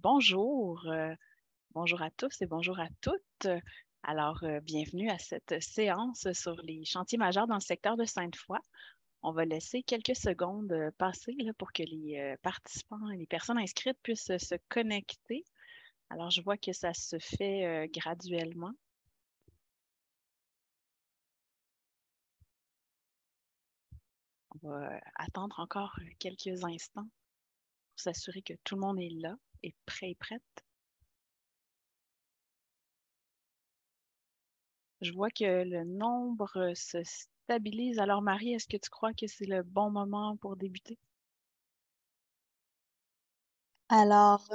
Bonjour, bonjour à tous et bonjour à toutes. Bienvenue à cette séance sur les chantiers majeurs dans le secteur de Sainte-Foy. On va laisser quelques secondes passer là, pour que les participants et les personnes inscrites puissent se connecter. Alors, je vois que ça se fait graduellement. On va attendre encore quelques instants pour s'assurer que tout le monde est là et prêt et prête. Je vois que le nombre se stabilise. Alors, Marie, est-ce que tu crois que c'est le bon moment pour débuter? Alors,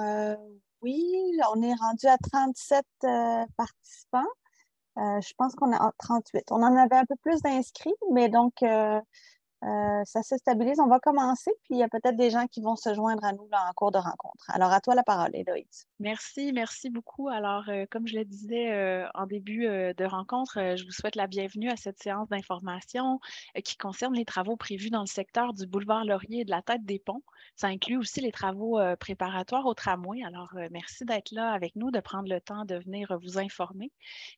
oui, là, on est rendu à 37 participants. Je pense qu'on a 38. On en avait un peu plus d'inscrits, mais donc, ça se stabilise. On va commencer, puis il y a peut-être des gens qui vont se joindre à nous là, en cours de rencontre. Alors, à toi la parole, Héloïse. Merci beaucoup. Comme je le disais en début de rencontre, je vous souhaite la bienvenue à cette séance d'information qui concerne les travaux prévus dans le secteur du boulevard Laurier et de la Tête des Ponts. Ça inclut aussi les travaux préparatoires au tramway. Merci d'être là avec nous, de prendre le temps de venir vous informer.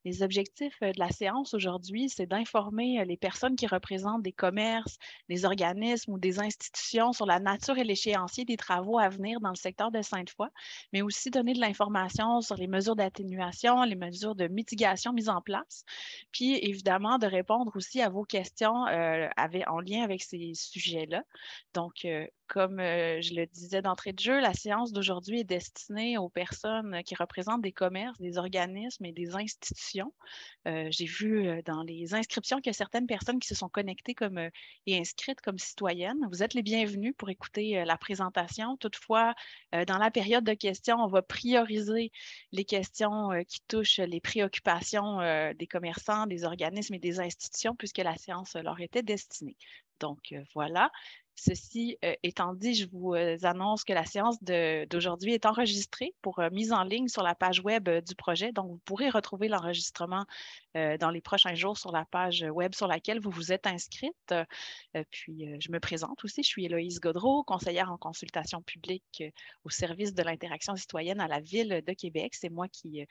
Les objectifs de la séance aujourd'hui, c'est d'informer les personnes qui représentent des commerces, des organismes ou des institutions sur la nature et l'échéancier des travaux à venir dans le secteur de Sainte-Foy, mais aussi donner de l'information sur les mesures d'atténuation, les mesures de mitigation mises en place, puis évidemment de répondre aussi à vos questions en lien avec ces sujets-là. Comme je le disais d'entrée de jeu, la séance d'aujourd'hui est destinée aux personnes qui représentent des commerces, des organismes et des institutions. J'ai vu dans les inscriptions qu'il y a certaines personnes qui se sont connectées et inscrites comme citoyennes. Vous êtes les bienvenus pour écouter la présentation. Toutefois, dans la période de questions, on va prioriser les questions qui touchent les préoccupations des commerçants, des organismes et des institutions, puisque la séance leur était destinée. Voilà. Ceci étant dit, je vous annonce que la séance d'aujourd'hui est enregistrée pour mise en ligne sur la page web du projet. Donc, vous pourrez retrouver l'enregistrement dans les prochains jours sur la page web sur laquelle vous vous êtes inscrite. Je me présente aussi. Je suis Héloïse Gaudreault, conseillère en consultation publique au service de l'interaction citoyenne à la Ville de Québec. C'est moi qui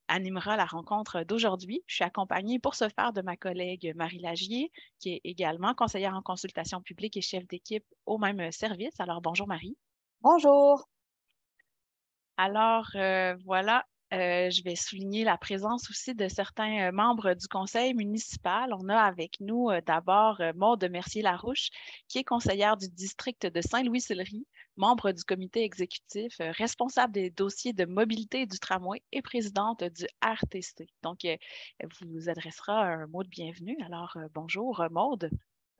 animera la rencontre d'aujourd'hui. Je suis accompagnée pour ce faire de ma collègue Marie Lagier, qui est également conseillère en consultation publique et chef d'équipe au même service. Alors, bonjour Marie. Bonjour. Voilà, je vais souligner la présence aussi de certains membres du conseil municipal. On a avec nous d'abord Maude Mercier-Larouche, qui est conseillère du district de Saint-Louis-Sillery, membre du comité exécutif, responsable des dossiers de mobilité du tramway et présidente du RTC. Elle vous adressera un mot de bienvenue. Bonjour Maude.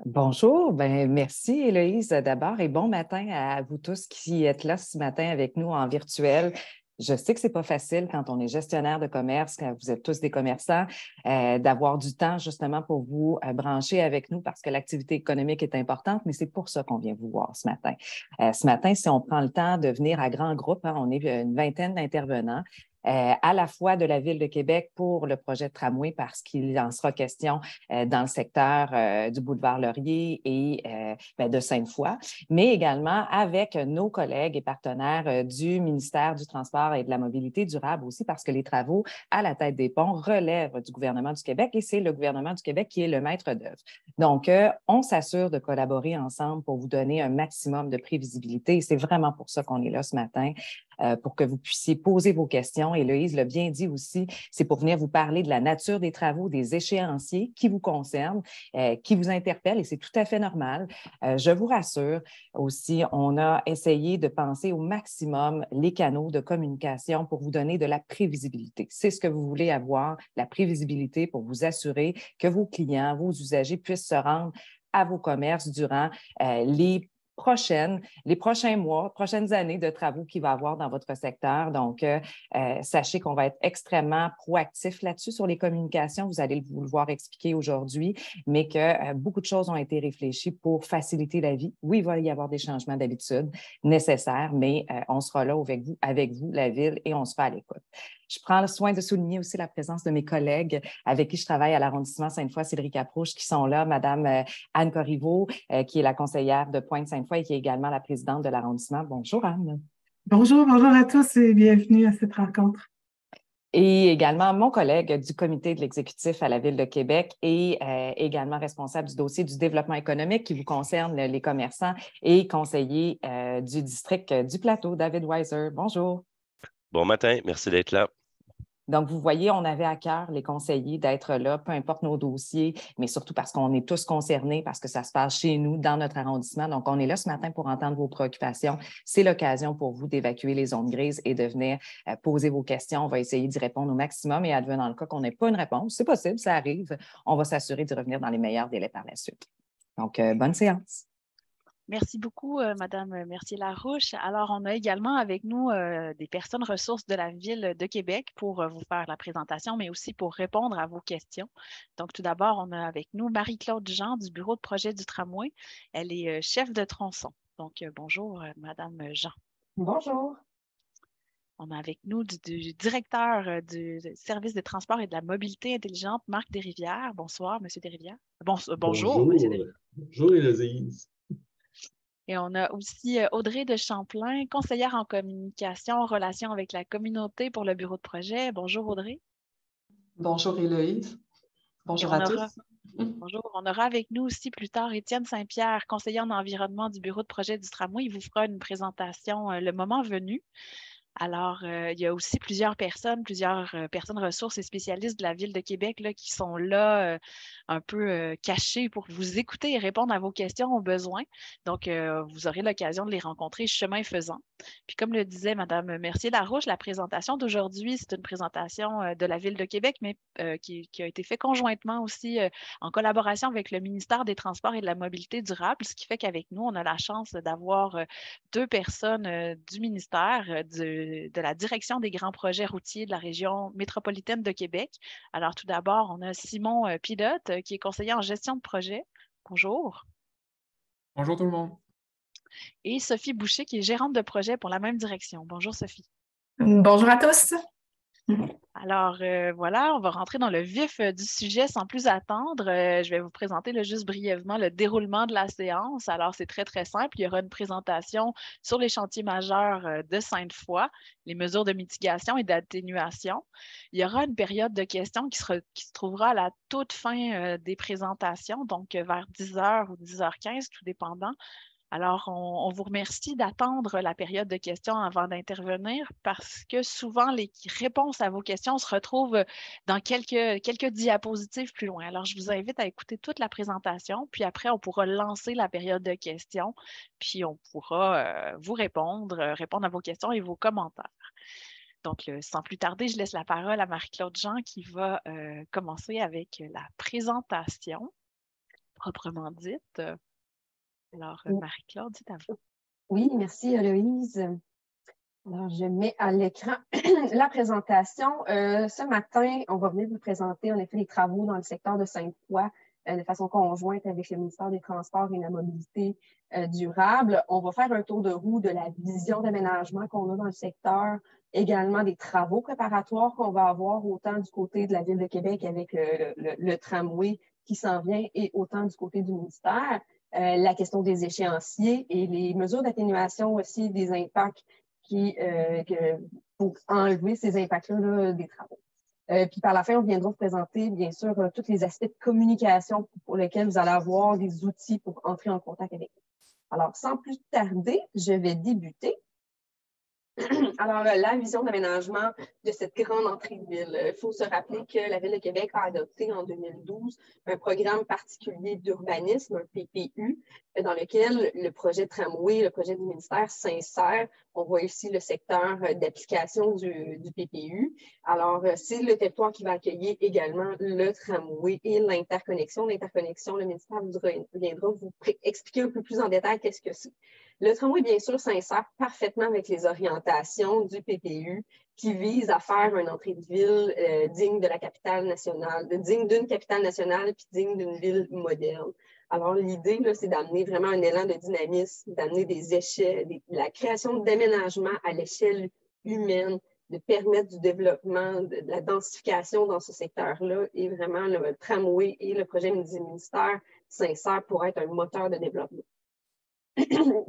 Bonjour, merci Héloïse d'abord et bon matin à vous tous qui êtes là ce matin avec nous en virtuel. Je sais que ce n'est pas facile quand on est gestionnaire de commerce, quand vous êtes tous des commerçants, d'avoir du temps justement pour vous brancher avec nous parce que l'activité économique est importante, mais c'est pour ça qu'on vient vous voir ce matin. Ce matin, si on prend le temps de venir à grand groupe, on est une vingtaine d'intervenants, à la fois de la Ville de Québec pour le projet de tramway parce qu'il en sera question dans le secteur du boulevard Laurier et de Sainte-Foy, mais également avec nos collègues et partenaires du ministère du Transport et de la Mobilité durable aussi parce que les travaux à la Tête des Ponts relèvent du gouvernement du Québec et c'est le gouvernement du Québec qui est le maître d'œuvre. Donc, on s'assure de collaborer ensemble pour vous donner un maximum de prévisibilité et c'est vraiment pour ça qu'on est là ce matin, pour que vous puissiez poser vos questions. Héloïse l'a bien dit aussi, c'est pour venir vous parler de la nature des travaux, des échéanciers qui vous concernent, qui vous interpellent et c'est tout à fait normal. Je vous rassure aussi, on a essayé de penser au maximum les canaux de communication pour vous donner de la prévisibilité. C'est ce que vous voulez avoir, la prévisibilité pour vous assurer que vos clients, vos usagers puissent se rendre à vos commerces durant les prochains mois, prochaines années de travaux qu'il va y avoir dans votre secteur. Donc, sachez qu'on va être extrêmement proactif là-dessus sur les communications. Vous allez vous le voir expliquer aujourd'hui, mais que beaucoup de choses ont été réfléchies pour faciliter la vie. Oui, il va y avoir des changements d'habitude nécessaires, mais on sera là avec vous, la Ville, et on sera à l'écoute. Je prends le soin de souligner aussi la présence de mes collègues avec qui je travaille à l'arrondissement Sainte-Foy-Sillery-Caproche qui sont là. Madame Anne Corriveau, qui est la conseillère de Pointe-Sainte-Foy et qui est également la présidente de l'arrondissement. Bonjour, Anne. Bonjour à tous et bienvenue à cette rencontre. Et également mon collègue du comité de l'exécutif à la Ville de Québec et également responsable du dossier du développement économique qui vous concerne, les commerçants et conseiller du district du Plateau, David Weiser. Bonjour. Bon matin, merci d'être là. Donc, vous voyez, on avait à cœur, les conseillers, d'être là, peu importe nos dossiers, mais surtout parce qu'on est tous concernés, parce que ça se passe chez nous, dans notre arrondissement. Donc, on est là ce matin pour entendre vos préoccupations. C'est l'occasion pour vous d'évacuer les zones grises et de venir poser vos questions. On va essayer d'y répondre au maximum et advenant le cas qu'on n'ait pas une réponse, c'est possible, ça arrive. On va s'assurer d'y revenir dans les meilleurs délais par la suite. Donc, bonne séance. Merci beaucoup, Madame Mercier-Larouche. Alors, on a également avec nous des personnes ressources de la Ville de Québec pour vous faire la présentation, mais aussi pour répondre à vos questions. Donc, tout d'abord, on a avec nous Marie-Claude Jean du bureau de projet du tramway. Elle est chef de tronçon. Donc, bonjour, Madame Jean. Bonjour. On a avec nous du directeur du service des transports et de la mobilité intelligente, Marc Desrivières. Bonsoir, Monsieur Desrivières. Bonjour, Monsieur Desrivières. Bonjour, Héloïse. Et on a aussi Audrey de Champlain, conseillère en communication, en relation avec la communauté pour le bureau de projet. Bonjour, Audrey. Bonjour, Héloïse. Bonjour à tous. Bonjour. On aura avec nous aussi plus tard Étienne Saint-Pierre, conseiller en environnement du bureau de projet du tramway. Il vous fera une présentation le moment venu. Alors, il y a aussi plusieurs personnes ressources et spécialistes de la Ville de Québec là, qui sont là un peu cachés pour vous écouter et répondre à vos questions au besoin. Donc, vous aurez l'occasion de les rencontrer chemin faisant. Puis, comme le disait Mme Mercier-Larouche, la présentation d'aujourd'hui, c'est une présentation de la Ville de Québec, mais qui a été faite conjointement aussi en collaboration avec le ministère des Transports et de la Mobilité durable, ce qui fait qu'avec nous, on a la chance d'avoir deux personnes du ministère de la direction des grands projets routiers de la région métropolitaine de Québec. Alors, tout d'abord, on a Simon Pilote, qui est conseiller en gestion de projet. Bonjour. Bonjour tout le monde. Et Sophie Boucher, qui est gérante de projet pour la même direction. Bonjour, Sophie. Bonjour à tous. Alors, voilà, on va rentrer dans le vif du sujet sans plus attendre. Je vais vous présenter juste brièvement le déroulement de la séance. Alors, c'est très, très simple. Il y aura une présentation sur les chantiers majeurs de Sainte-Foy, les mesures de mitigation et d'atténuation. Il y aura une période de questions qui se trouvera à la toute fin des présentations, donc vers 10h ou 10h15, tout dépendant. Alors, on vous remercie d'attendre la période de questions avant d'intervenir parce que souvent, les réponses à vos questions se retrouvent dans quelques diapositives plus loin. Alors, je vous invite à écouter toute la présentation, puis après, on pourra lancer la période de questions, puis on pourra vous répondre à vos questions et vos commentaires. Donc, sans plus tarder, je laisse la parole à Marie-Claude Jean qui va commencer avec la présentation proprement dite. Alors, Marie-Claude, c'est à vous. Oui, merci, Héloïse. Alors, je mets à l'écran la présentation. Ce matin, on va venir vous présenter en effet les travaux dans le secteur de Sainte-Foy de façon conjointe avec le ministère des Transports et de la Mobilité durable. On va faire un tour de roue de la vision d'aménagement qu'on a dans le secteur, également des travaux préparatoires qu'on va avoir autant du côté de la Ville de Québec avec le tramway qui s'en vient et autant du côté du ministère. La question des échéanciers et les mesures d'atténuation aussi des impacts pour enlever ces impacts-là des travaux. Puis par la fin, on viendra vous présenter, bien sûr, tous les aspects de communication pour lesquels vous allez avoir des outils pour entrer en contact avec nous. Alors, sans plus tarder, je vais débuter. Alors, la vision d'aménagement de cette grande entrée de ville. Il faut se rappeler que la Ville de Québec a adopté en 2012 un programme particulier d'urbanisme, un PPU, dans lequel le projet tramway, le projet du ministère s'insère. On voit ici le secteur d'application du PPU. Alors, c'est le territoire qui va accueillir également le tramway et l'interconnexion. L'interconnexion, le ministère viendra vous expliquer un peu plus en détail qu'est-ce que c'est. Le tramway, bien sûr, s'insère parfaitement avec les orientations du PPU qui vise à faire une entrée de ville digne de la capitale nationale, digne d'une capitale nationale puis digne d'une ville moderne. Alors, l'idée, c'est d'amener vraiment un élan de dynamisme, d'amener des échelles, la création d'aménagements à l'échelle humaine, de permettre du développement, de la densification dans ce secteur-là. Et vraiment, le tramway et le projet du ministère s'insèrent pour être un moteur de développement.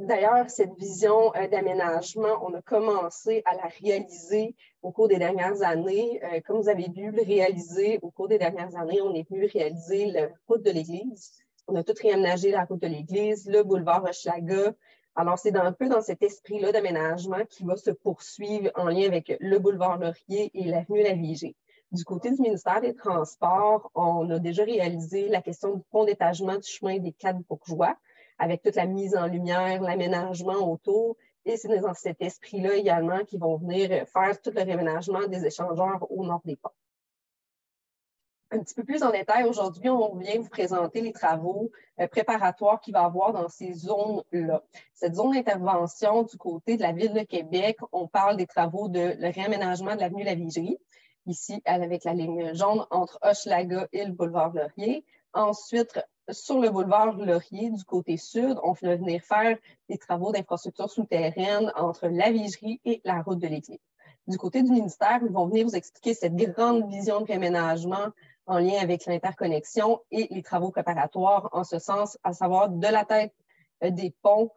D'ailleurs, cette vision d'aménagement, on a commencé à la réaliser au cours des dernières années. Comme vous avez vu le réaliser au cours des dernières années, on est venu réaliser la route de l'Église. On a tout réaménagé la route de l'Église, le boulevard Hochelaga. Alors, c'est un peu dans cet esprit-là d'aménagement qui va se poursuivre en lien avec le boulevard Laurier et l'avenue La Vigie. Du côté du ministère des Transports, on a déjà réalisé la question du pont d'étagement du chemin des Quatre Bourgeois, avec toute la mise en lumière, l'aménagement autour. Et c'est dans cet esprit-là également qu'ils vont venir faire tout le réaménagement des échangeurs au nord des ponts. Un petit peu plus en détail, aujourd'hui, on vient vous présenter les travaux préparatoires qu'il va y avoir dans ces zones-là. Cette zone d'intervention du côté de la Ville de Québec, on parle des travaux de le réaménagement de l'avenue La Vigerie, ici avec la ligne jaune entre Hochelaga et le boulevard Laurier. Ensuite, sur le boulevard Laurier, du côté sud, on va venir faire des travaux d'infrastructure souterraine entre la Vigerie et la route de l'Église. Du côté du ministère, ils vont venir vous expliquer cette grande vision de réaménagement en lien avec l'interconnexion et les travaux préparatoires en ce sens, à savoir de la tête des ponts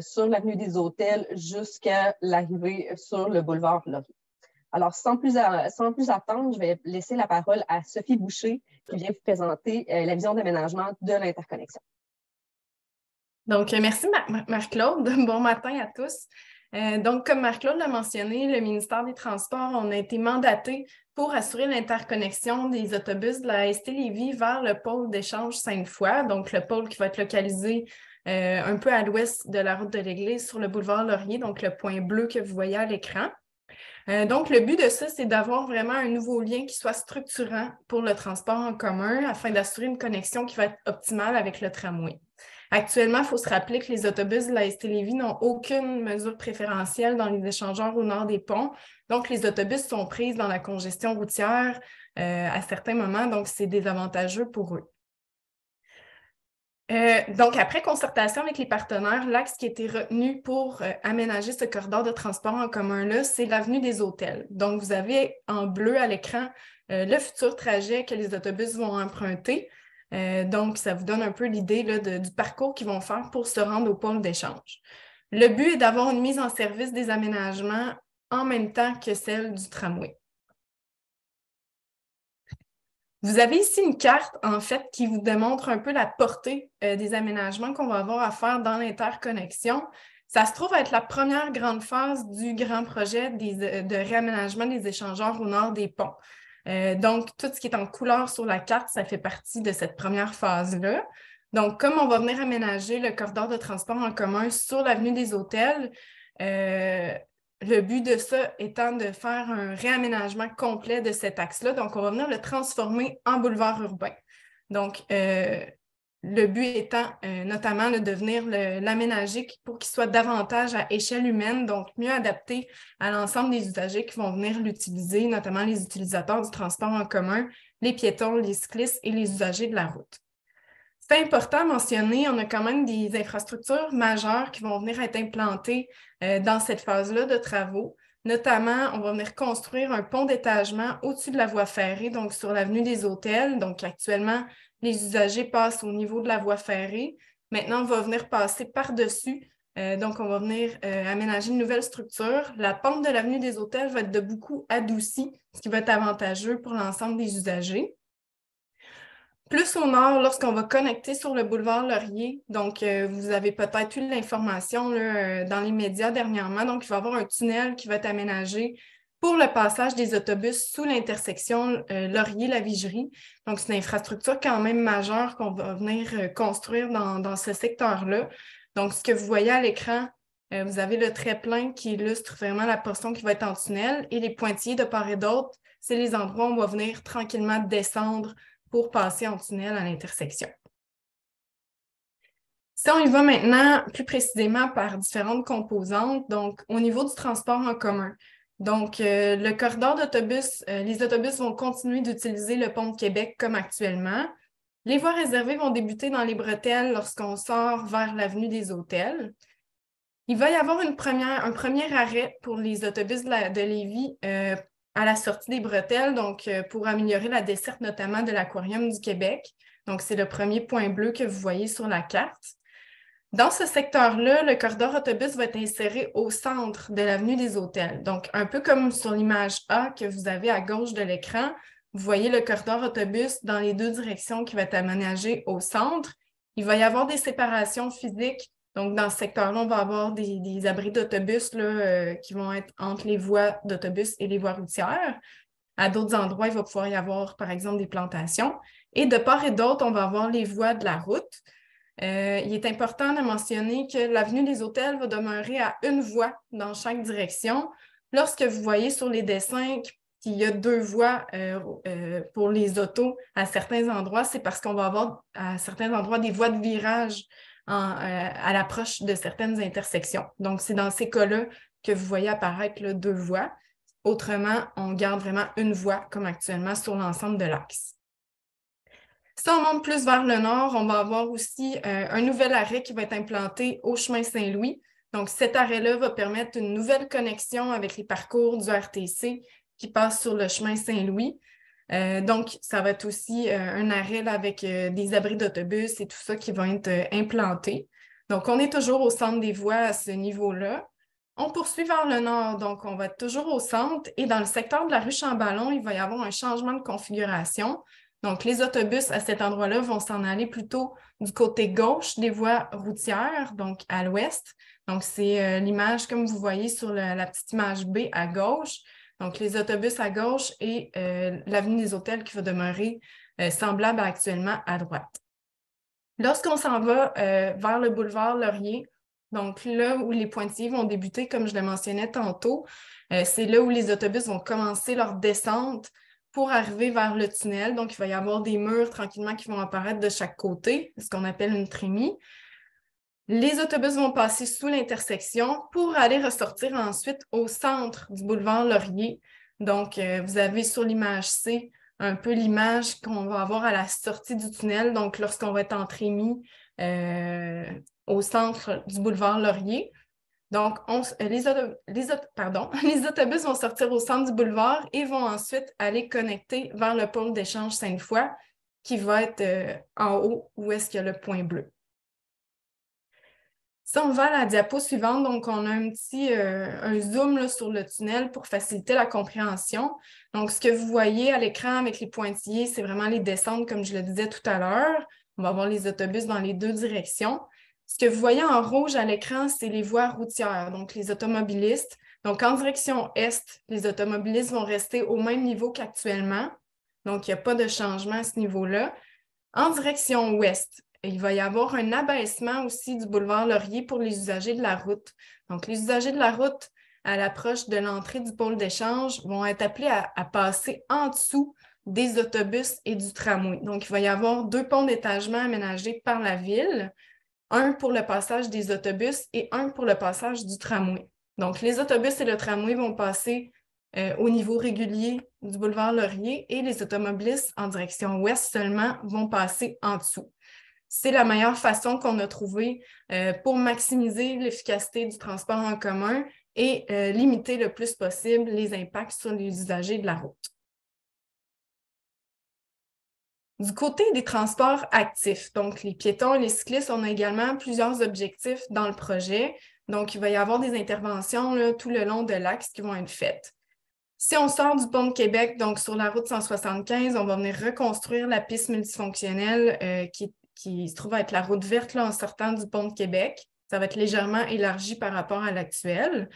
sur l'avenue des Hôtels jusqu'à l'arrivée sur le boulevard Laurier. Alors, sans plus attendre, je vais laisser la parole à Sophie Boucher qui vient vous présenter la vision d'aménagement de l'interconnexion. Donc, merci Marc-Claude. Bon matin à tous. Donc, comme Marc-Claude l'a mentionné, le ministère des Transports, on a été mandaté pour assurer l'interconnexion des autobus de la ST Lévis vers le pôle d'échange Sainte-Foy, donc le pôle qui va être localisé un peu à l'ouest de la route de l'Église sur le boulevard Laurier, donc le point bleu que vous voyez à l'écran. Donc, le but de ça, c'est d'avoir vraiment un nouveau lien qui soit structurant pour le transport en commun afin d'assurer une connexion qui va être optimale avec le tramway. Actuellement, il faut se rappeler que les autobus de la ST Lévis n'ont aucune mesure préférentielle dans les échangeurs au nord des ponts. Donc, les autobus sont prises dans la congestion routière à certains moments, donc c'est désavantageux pour eux. Donc, après concertation avec les partenaires, l'axe qui a été retenu pour aménager ce corridor de transport en commun-là, c'est l'avenue des Hôtels. Donc, vous avez en bleu à l'écran le futur trajet que les autobus vont emprunter. Donc, ça vous donne un peu l'idée du parcours qu'ils vont faire pour se rendre au pôle d'échange. Le but est d'avoir une mise en service des aménagements en même temps que celle du tramway. Vous avez ici une carte, en fait, qui vous démontre un peu la portée des aménagements qu'on va avoir à faire dans l'interconnexion. Ça se trouve être la première grande phase du grand projet de réaménagement des échangeurs au nord des ponts. Donc, tout ce qui est en couleur sur la carte, ça fait partie de cette première phase-là. Donc, comme on va venir aménager le corridor de transport en commun sur l'avenue des Hôtels, le but de ça étant de faire un réaménagement complet de cet axe-là. Donc, on va venir le transformer en boulevard urbain. Donc, le but étant notamment de venir l'aménager pour qu'il soit davantage à échelle humaine, donc mieux adapté à l'ensemble des usagers qui vont venir l'utiliser, notamment les utilisateurs du transport en commun, les piétons, les cyclistes et les usagers de la route. C'est important à mentionner, on a quand même des infrastructures majeures qui vont venir être implantées dans cette phase-là de travaux. Notamment, on va venir construire un pont d'étagement au-dessus de la voie ferrée, donc sur l'avenue des Hôtels. Donc, actuellement, les usagers passent au niveau de la voie ferrée. Maintenant, on va venir passer par-dessus. Donc, on va venir aménager une nouvelle structure. La pente de l'avenue des Hôtels va être de beaucoup adoucie, ce qui va être avantageux pour l'ensemble des usagers. Plus au nord, lorsqu'on va connecter sur le boulevard Laurier, donc vous avez peut-être eu l'information dans les médias dernièrement, donc il va y avoir un tunnel qui va être aménagé pour le passage des autobus sous l'intersection Laurier-La Vigerie. Donc, c'est une infrastructure quand même majeure qu'on va venir construire dans ce secteur-là. Donc, ce que vous voyez à l'écran, vous avez le trait plein qui illustre vraiment la portion qui va être en tunnel et les pointillés de part et d'autre, c'est les endroits où on va venir tranquillement descendre pour passer en tunnel à l'intersection. Si on y va maintenant plus précisément par différentes composantes, donc au niveau du transport en commun. Donc, le corridor d'autobus, les autobus vont continuer d'utiliser le pont de Québec comme actuellement. Les voies réservées vont débuter dans les bretelles lorsqu'on sort vers l'avenue des Hôtels. Il va y avoir un premier arrêt pour les autobus de Lévis à la sortie des bretelles, donc pour améliorer la desserte notamment de l'Aquarium du Québec. Donc, c'est le premier point bleu que vous voyez sur la carte. Dans ce secteur-là, le corridor autobus va être inséré au centre de l'avenue des Hôtels. Donc, un peu comme sur l'image A que vous avez à gauche de l'écran, vous voyez le corridor autobus dans les deux directions qui va être aménagé au centre. Il va y avoir des séparations physiques. Donc, dans ce secteur-là, on va avoir des abris d'autobus qui vont être entre les voies d'autobus et les voies routières. À d'autres endroits, il va pouvoir y avoir, par exemple, des plantations. Et de part et d'autre, on va avoir les voies de la route. Il est important de mentionner que l'avenue des Hôtels va demeurer à une voie dans chaque direction. Lorsque vous voyez sur les dessins qu'il y a deux voies pour les autos à certains endroits, c'est parce qu'on va avoir à certains endroits des voies de virage à l'approche de certaines intersections. Donc, c'est dans ces cas-là que vous voyez apparaître là, deux voies. Autrement, on garde vraiment une voie comme actuellement sur l'ensemble de l'axe. Si on monte plus vers le nord, on va avoir aussi un nouvel arrêt qui va être implanté au chemin Saint-Louis. Donc, cet arrêt-là va permettre une nouvelle connexion avec les parcours du RTC qui passent sur le chemin Saint-Louis. Donc, ça va être aussi un arrêt là, avec des abris d'autobus et tout ça qui vont être implantés. Donc, on est toujours au centre des voies à ce niveau-là. On poursuit vers le nord, donc on va être toujours au centre. Et dans le secteur de la rue Chambalon, il va y avoir un changement de configuration. Donc, les autobus à cet endroit-là vont s'en aller plutôt du côté gauche des voies routières, donc à l'ouest. Donc, c'est l'image comme vous voyez sur la petite image B à gauche. Donc, les autobus à gauche et l'avenue des Hôtels qui va demeurer semblable actuellement à droite. Lorsqu'on s'en va vers le boulevard Laurier, donc là où les pointillés vont débuter, comme je le mentionnais tantôt, c'est là où les autobus vont commencer leur descente pour arriver vers le tunnel. Donc, il va y avoir des murs tranquillement qui vont apparaître de chaque côté, ce qu'on appelle une trémie. Les autobus vont passer sous l'intersection pour aller ressortir ensuite au centre du boulevard Laurier. Donc, vous avez sur l'image C un peu l'image qu'on va avoir à la sortie du tunnel, donc lorsqu'on va être en trémie au centre du boulevard Laurier. Donc, les autobus vont sortir au centre du boulevard et vont ensuite aller connecter vers le pôle d'échange Sainte-Foy qui va être en haut où est-ce qu'il y a le point bleu. Si on va à la diapo suivante, donc on a un zoom là, sur le tunnel pour faciliter la compréhension. Donc, ce que vous voyez à l'écran avec les pointillés, c'est vraiment les descentes, comme je le disais tout à l'heure. On va avoir les autobus dans les deux directions. Ce que vous voyez en rouge à l'écran, c'est les voies routières, donc les automobilistes. Donc, en direction est, les automobilistes vont rester au même niveau qu'actuellement. Donc, il n'y a pas de changement à ce niveau-là. En direction ouest, il va y avoir un abaissement aussi du boulevard Laurier pour les usagers de la route. Donc, les usagers de la route, à l'approche de l'entrée du pôle d'échange, vont être appelés à passer en dessous des autobus et du tramway. Donc, il va y avoir deux ponts d'étagement aménagés par la ville, un pour le passage des autobus et un pour le passage du tramway. Donc, les autobus et le tramway vont passer au niveau régulier du boulevard Laurier et les automobilistes en direction ouest seulement vont passer en dessous. C'est la meilleure façon qu'on a trouvée pour maximiser l'efficacité du transport en commun et limiter le plus possible les impacts sur les usagers de la route. Du côté des transports actifs, donc les piétons et les cyclistes, on a également plusieurs objectifs dans le projet. Donc, il va y avoir des interventions là, tout le long de l'axe qui vont être faites. Si on sort du pont de Québec, donc sur la route 175, on va venir reconstruire la piste multifonctionnelle qui se trouve à être la route verte là, en sortant du pont de Québec. Ça va être légèrement élargi par rapport à l'actuel.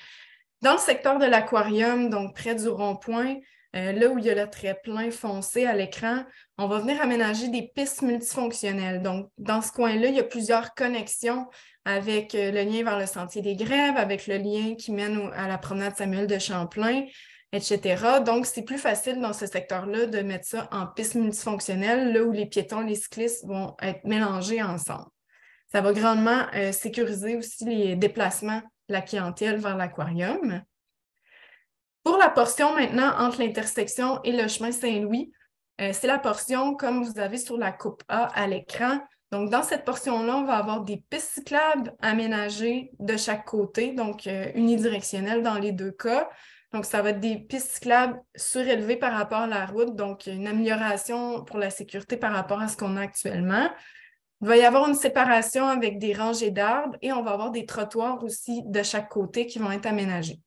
Dans le secteur de l'aquarium, donc près du rond-point, là où il y a le trait plein foncé à l'écran, on va venir aménager des pistes multifonctionnelles. Donc, dans ce coin-là, il y a plusieurs connexions avec le lien vers le Sentier des Grèves, avec le lien qui mène à la promenade Samuel de Champlain, etc. Donc, c'est plus facile dans ce secteur-là de mettre ça en pistes multifonctionnelles, là où les piétons et les cyclistes vont être mélangés ensemble. Ça va grandement sécuriser aussi les déplacements de la clientèle vers l'aquarium. Pour la portion maintenant entre l'intersection et le chemin Saint-Louis, c'est la portion comme vous avez sur la coupe A à l'écran. Donc, dans cette portion-là, on va avoir des pistes cyclables aménagées de chaque côté, donc unidirectionnelles dans les deux cas. Donc, ça va être des pistes cyclables surélevées par rapport à la route, donc une amélioration pour la sécurité par rapport à ce qu'on a actuellement. Il va y avoir une séparation avec des rangées d'arbres et on va avoir des trottoirs aussi de chaque côté qui vont être aménagés.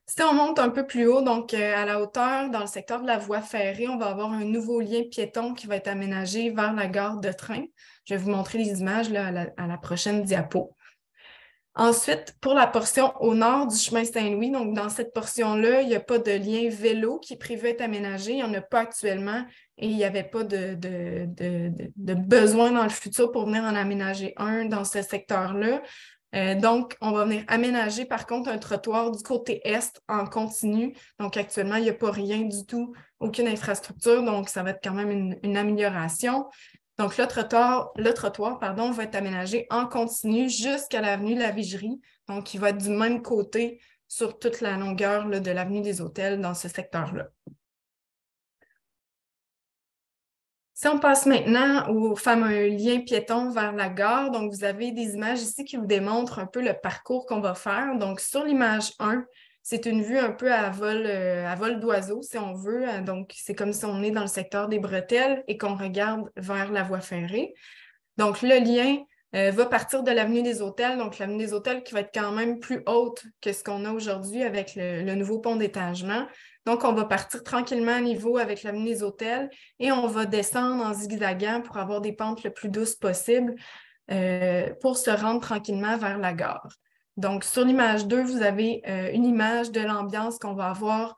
Si on monte un peu plus haut, donc à la hauteur, dans le secteur de la voie ferrée, on va avoir un nouveau lien piéton qui va être aménagé vers la gare de train. Je vais vous montrer les images là, à la prochaine diapo. Ensuite, pour la portion au nord du chemin Saint-Louis, donc dans cette portion-là, il n'y a pas de lien vélo qui est prévu être aménagé. Il n'y en a pas actuellement et il n'y avait pas de besoin dans le futur pour venir en aménager un dans ce secteur-là. Donc, on va venir aménager par contre un trottoir du côté est en continu. Donc, actuellement, il n'y a pas rien du tout, aucune infrastructure, donc ça va être quand même une amélioration. Donc, le trottoir, va être aménagé en continu jusqu'à l'avenue de la Vigerie. Donc, il va être du même côté sur toute la longueur là, de l'avenue des Hôtels dans ce secteur-là. Si on passe maintenant au fameux lien piéton vers la gare, donc vous avez des images ici qui vous démontrent un peu le parcours qu'on va faire. Donc, sur l'image 1, c'est une vue un peu à vol d'oiseau, si on veut. Donc, c'est comme si on est dans le secteur des bretelles et qu'on regarde vers la voie ferrée. Donc, le lien va partir de l'avenue des Hôtels. Donc, l'avenue des Hôtels qui va être quand même plus haute que ce qu'on a aujourd'hui avec le nouveau pont d'étagement. Donc, on va partir tranquillement à niveau avec l'avenue des Hôtels et on va descendre en zigzagant pour avoir des pentes le plus douces possible pour se rendre tranquillement vers la gare. Donc, sur l'image 2, vous avez une image de l'ambiance qu'on va avoir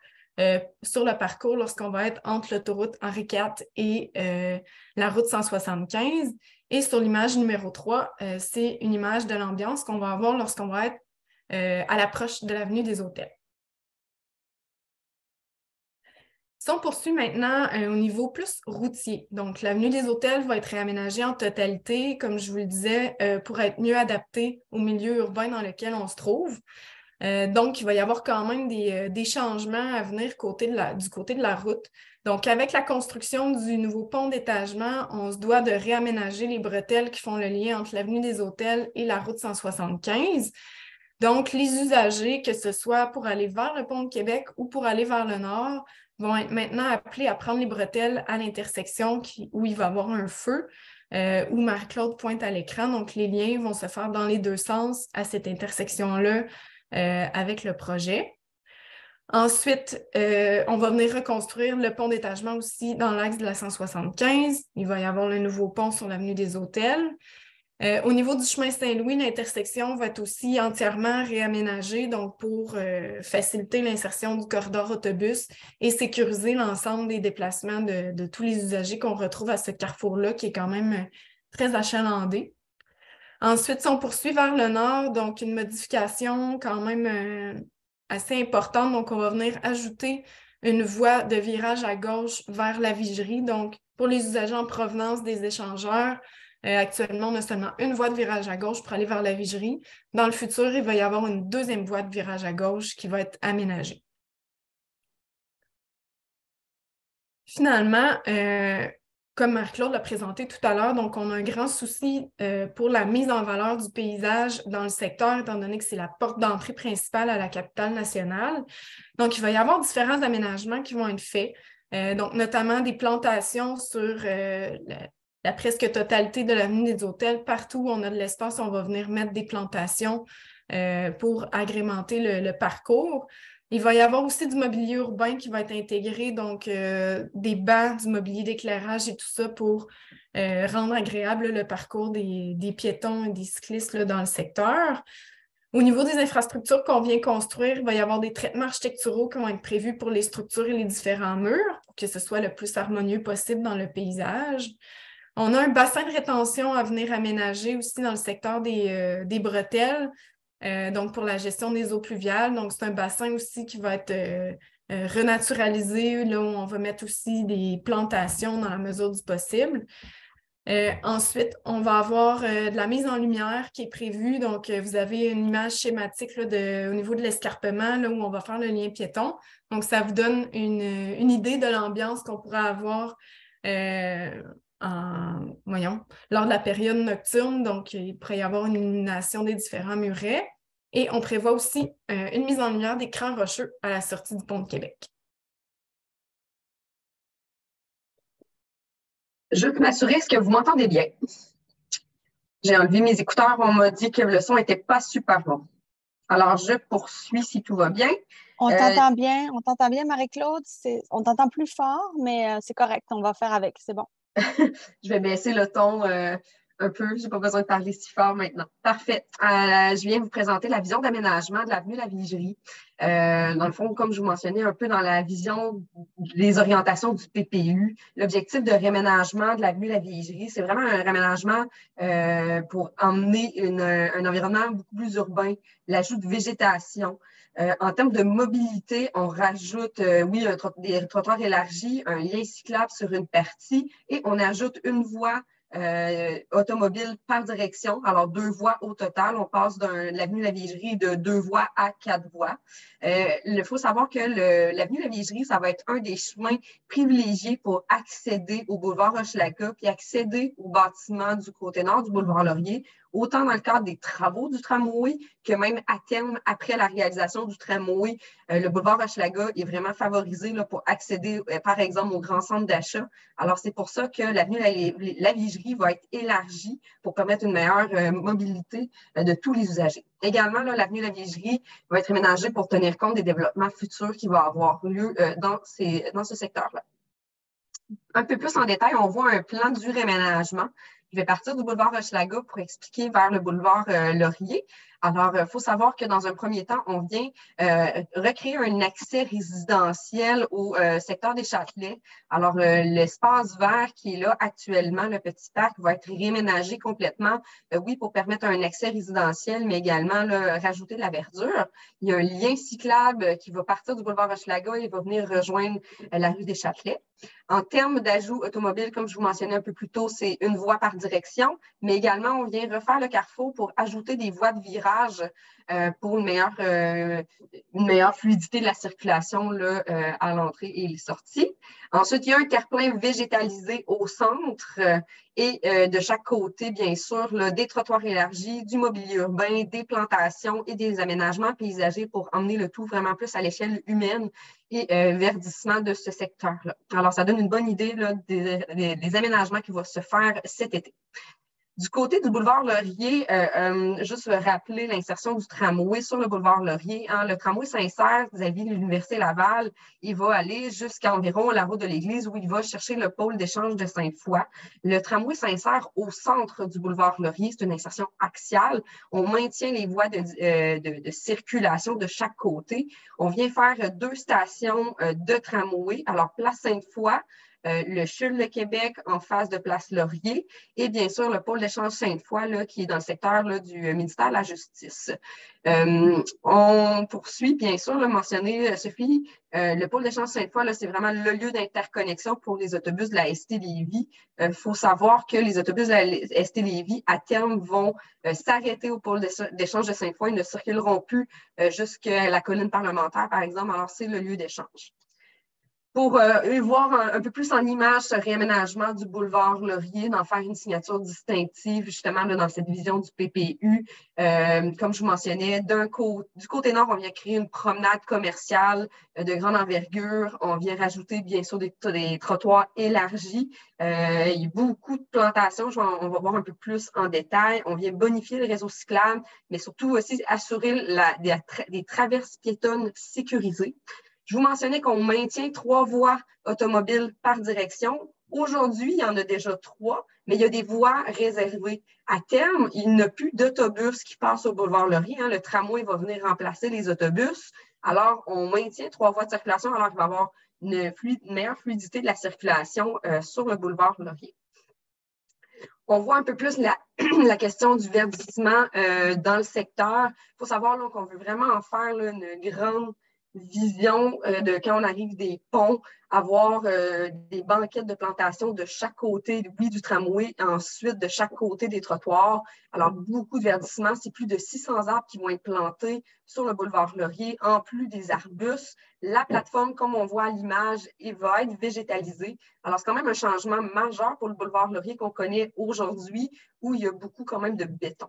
sur le parcours lorsqu'on va être entre l'autoroute Henri IV et la route 175. Et sur l'image numéro 3, c'est une image de l'ambiance qu'on va avoir lorsqu'on va être à l'approche de l'avenue des Hôtels. Si on poursuit maintenant au niveau plus routier, donc l'avenue des Hôtels va être réaménagée en totalité, comme je vous le disais, pour être mieux adaptée au milieu urbain dans lequel on se trouve. Donc, il va y avoir quand même des changements à venir du côté de la route. Donc, avec la construction du nouveau pont d'étagement, on se doit de réaménager les bretelles qui font le lien entre l'avenue des Hôtels et la route 175. Donc, les usagers, que ce soit pour aller vers le pont de Québec ou pour aller vers le nord, vont être maintenant appelés à prendre les bretelles à l'intersection où il va y avoir un feu, où Marie-Claude pointe à l'écran. Donc, les liens vont se faire dans les deux sens à cette intersection-là avec le projet. Ensuite, on va venir reconstruire le pont d'étagement aussi dans l'axe de la 175. Il va y avoir le nouveau pont sur l'avenue des Hôtels. Au niveau du chemin Saint-Louis, l'intersection va être aussi entièrement réaménagée donc pour faciliter l'insertion du corridor autobus et sécuriser l'ensemble des déplacements de tous les usagers qu'on retrouve à ce carrefour-là qui est quand même très achalandé. Ensuite, si on poursuit vers le nord, donc une modification quand même assez importante. Donc, on va venir ajouter une voie de virage à gauche vers la Vigerie. Donc, pour les usagers en provenance des échangeurs, actuellement, on a seulement une voie de virage à gauche pour aller vers la Vigerie. Dans le futur, il va y avoir une deuxième voie de virage à gauche qui va être aménagée. Finalement, comme Marie-Claude l'a présenté tout à l'heure, donc on a un grand souci pour la mise en valeur du paysage dans le secteur, étant donné que c'est la porte d'entrée principale à la capitale nationale. Donc, il va y avoir différents aménagements qui vont être faits, donc notamment des plantations sur la presque totalité de l'avenue des Hôtels. Partout où on a de l'espace, on va venir mettre des plantations pour agrémenter le parcours. Il va y avoir aussi du mobilier urbain qui va être intégré, donc des bancs, du mobilier d'éclairage et tout ça pour rendre agréable le parcours des piétons et des cyclistes là, dans le secteur. Au niveau des infrastructures qu'on vient construire, il va y avoir des traitements architecturaux qui vont être prévus pour les structures et les différents murs pour que ce soit le plus harmonieux possible dans le paysage. On a un bassin de rétention à venir aménager aussi dans le secteur des bretelles. Donc, pour la gestion des eaux pluviales. Donc, c'est un bassin aussi qui va être renaturalisé, là où on va mettre aussi des plantations dans la mesure du possible. Ensuite, on va avoir de la mise en lumière qui est prévue. Donc, vous avez une image schématique là, au niveau de l'escarpement, là où on va faire le lien piéton. Donc, ça vous donne une idée de l'ambiance qu'on pourrait avoir lors de la période nocturne, donc il pourrait y avoir une illumination des différents murets. Et on prévoit aussi une mise en lumière des crans rocheux à la sortie du pont de Québec. Je veux m'assurer, est-ce que vous m'entendez bien? J'ai enlevé mes écouteurs, on m'a dit que le son n'était pas super bon. Alors, je poursuis si tout va bien. On t'entend bien, Marie-Claude. On t'entend plus fort, mais c'est correct, on va faire avec, c'est bon. Je vais baisser le ton un peu. Je n'ai pas besoin de parler si fort maintenant. Parfait. Je viens vous présenter la vision d'aménagement de l'avenue La Vigerie. Dans le fond, comme je vous mentionnais un peu dans la vision des orientations du PPU, l'objectif de réménagement de l'avenue La Vigerie, c'est vraiment un réménagement pour emmener un environnement beaucoup plus urbain, l'ajout de végétation. En termes de mobilité, on rajoute, des trottoirs élargis, un lien cyclable sur une partie et on ajoute une voie automobile par direction. Alors, 2 voies au total. On passe de l'avenue La Vigerie de 2 voies à 4 voies. Il faut savoir que l'avenue La Vigerie, ça va être un des chemins privilégiés pour accéder au boulevard Hochelaga puis accéder au bâtiment du côté nord du boulevard Laurier, autant dans le cadre des travaux du tramway que même à terme, après la réalisation du tramway, le boulevard Hochelaga est vraiment favorisé là, pour accéder, par exemple, au grand centre d'achat. Alors, c'est pour ça que l'avenue La Vigerie va être élargie pour permettre une meilleure mobilité de tous les usagers. Également, l'avenue La Vigerie va être aménagée pour tenir compte des développements futurs qui vont avoir lieu dans ce secteur-là. Un peu plus en détail, on voit un plan du réménagement. Je vais partir du boulevard Hochelaga pour expliquer vers le boulevard Laurier. Alors, il faut savoir que dans un premier temps, on vient recréer un accès résidentiel au secteur des Châtelets. Alors, l'espace vert qui est là actuellement, le petit parc, va être réménagé complètement, oui, pour permettre un accès résidentiel, mais également là, rajouter de la verdure. Il y a un lien cyclable qui va partir du boulevard Hochelaga et va venir rejoindre la rue des Châtelets. En termes d'ajout automobile, comme je vous mentionnais un peu plus tôt, c'est une voie par direction, mais également, on vient refaire le carrefour pour ajouter des voies de virage pour une meilleure fluidité de la circulation là, à l'entrée et les sorties. Ensuite, il y a un terre-plein végétalisé au centre et de chaque côté, bien sûr, là, des trottoirs élargis, du mobilier urbain, des plantations et des aménagements paysagers pour emmener le tout vraiment plus à l'échelle humaine et verdissement de ce secteur-là. Alors, ça donne une bonne idée là, des aménagements qui vont se faire cet été. Du côté du boulevard Laurier, juste rappeler l'insertion du tramway sur le boulevard Laurier. Hein, le tramway s'insère vis-à-vis de l'Université Laval. Il va aller jusqu'à environ la route de l'Église où il va chercher le pôle d'échange de Sainte-Foy. Le tramway s'insère au centre du boulevard Laurier. C'est une insertion axiale. On maintient les voies de circulation de chaque côté. On vient faire 2 stations de tramway. Alors, place Sainte-Foy, le CHUL de Québec en face de Place Laurier et bien sûr le pôle d'échange Sainte-Foy là, qui est dans le secteur là, du ministère de la Justice. On poursuit, bien sûr, le mentionné, Sophie, le pôle d'échange Sainte-Foy, c'est vraiment le lieu d'interconnexion pour les autobus de la ST Lévis. Il faut savoir que les autobus de la ST Lévis, à terme, vont s'arrêter au pôle d'échange de Sainte-Foy. Ils ne circuleront plus jusqu'à la colline parlementaire, par exemple. Alors, c'est le lieu d'échange. Pour voir un peu plus en image ce réaménagement du boulevard Laurier, d'en faire une signature distinctive justement là, dans cette vision du PPU. Comme je vous mentionnais, du côté nord, on vient créer une promenade commerciale de grande envergure. On vient rajouter bien sûr des trottoirs élargis. Il y a beaucoup de plantations, on va voir un peu plus en détail. On vient bonifier le réseau cyclable, mais surtout aussi assurer des traverses piétonnes sécurisées. Je vous mentionnais qu'on maintient 3 voies automobiles par direction. Aujourd'hui, il y en a déjà 3, mais il y a des voies réservées. À terme, il n'y a plus d'autobus qui passent au boulevard Laurier. Hein. Le tramway va venir remplacer les autobus. Alors, on maintient 3 voies de circulation alors qu'il va y avoir une meilleure fluidité de la circulation sur le boulevard Laurier. On voit un peu plus la question du verdissement dans le secteur. Il faut savoir qu'on veut vraiment en faire là, une grande vision de quand on arrive des ponts, avoir des banquettes de plantation de chaque côté, oui, du tramway, ensuite de chaque côté des trottoirs. Alors, beaucoup de verdissement, c'est plus de 600 arbres qui vont être plantés sur le boulevard Laurier, en plus des arbustes. La plateforme, comme on voit à l'image, va être végétalisée. Alors, c'est quand même un changement majeur pour le boulevard Laurier qu'on connaît aujourd'hui, où il y a beaucoup quand même de béton.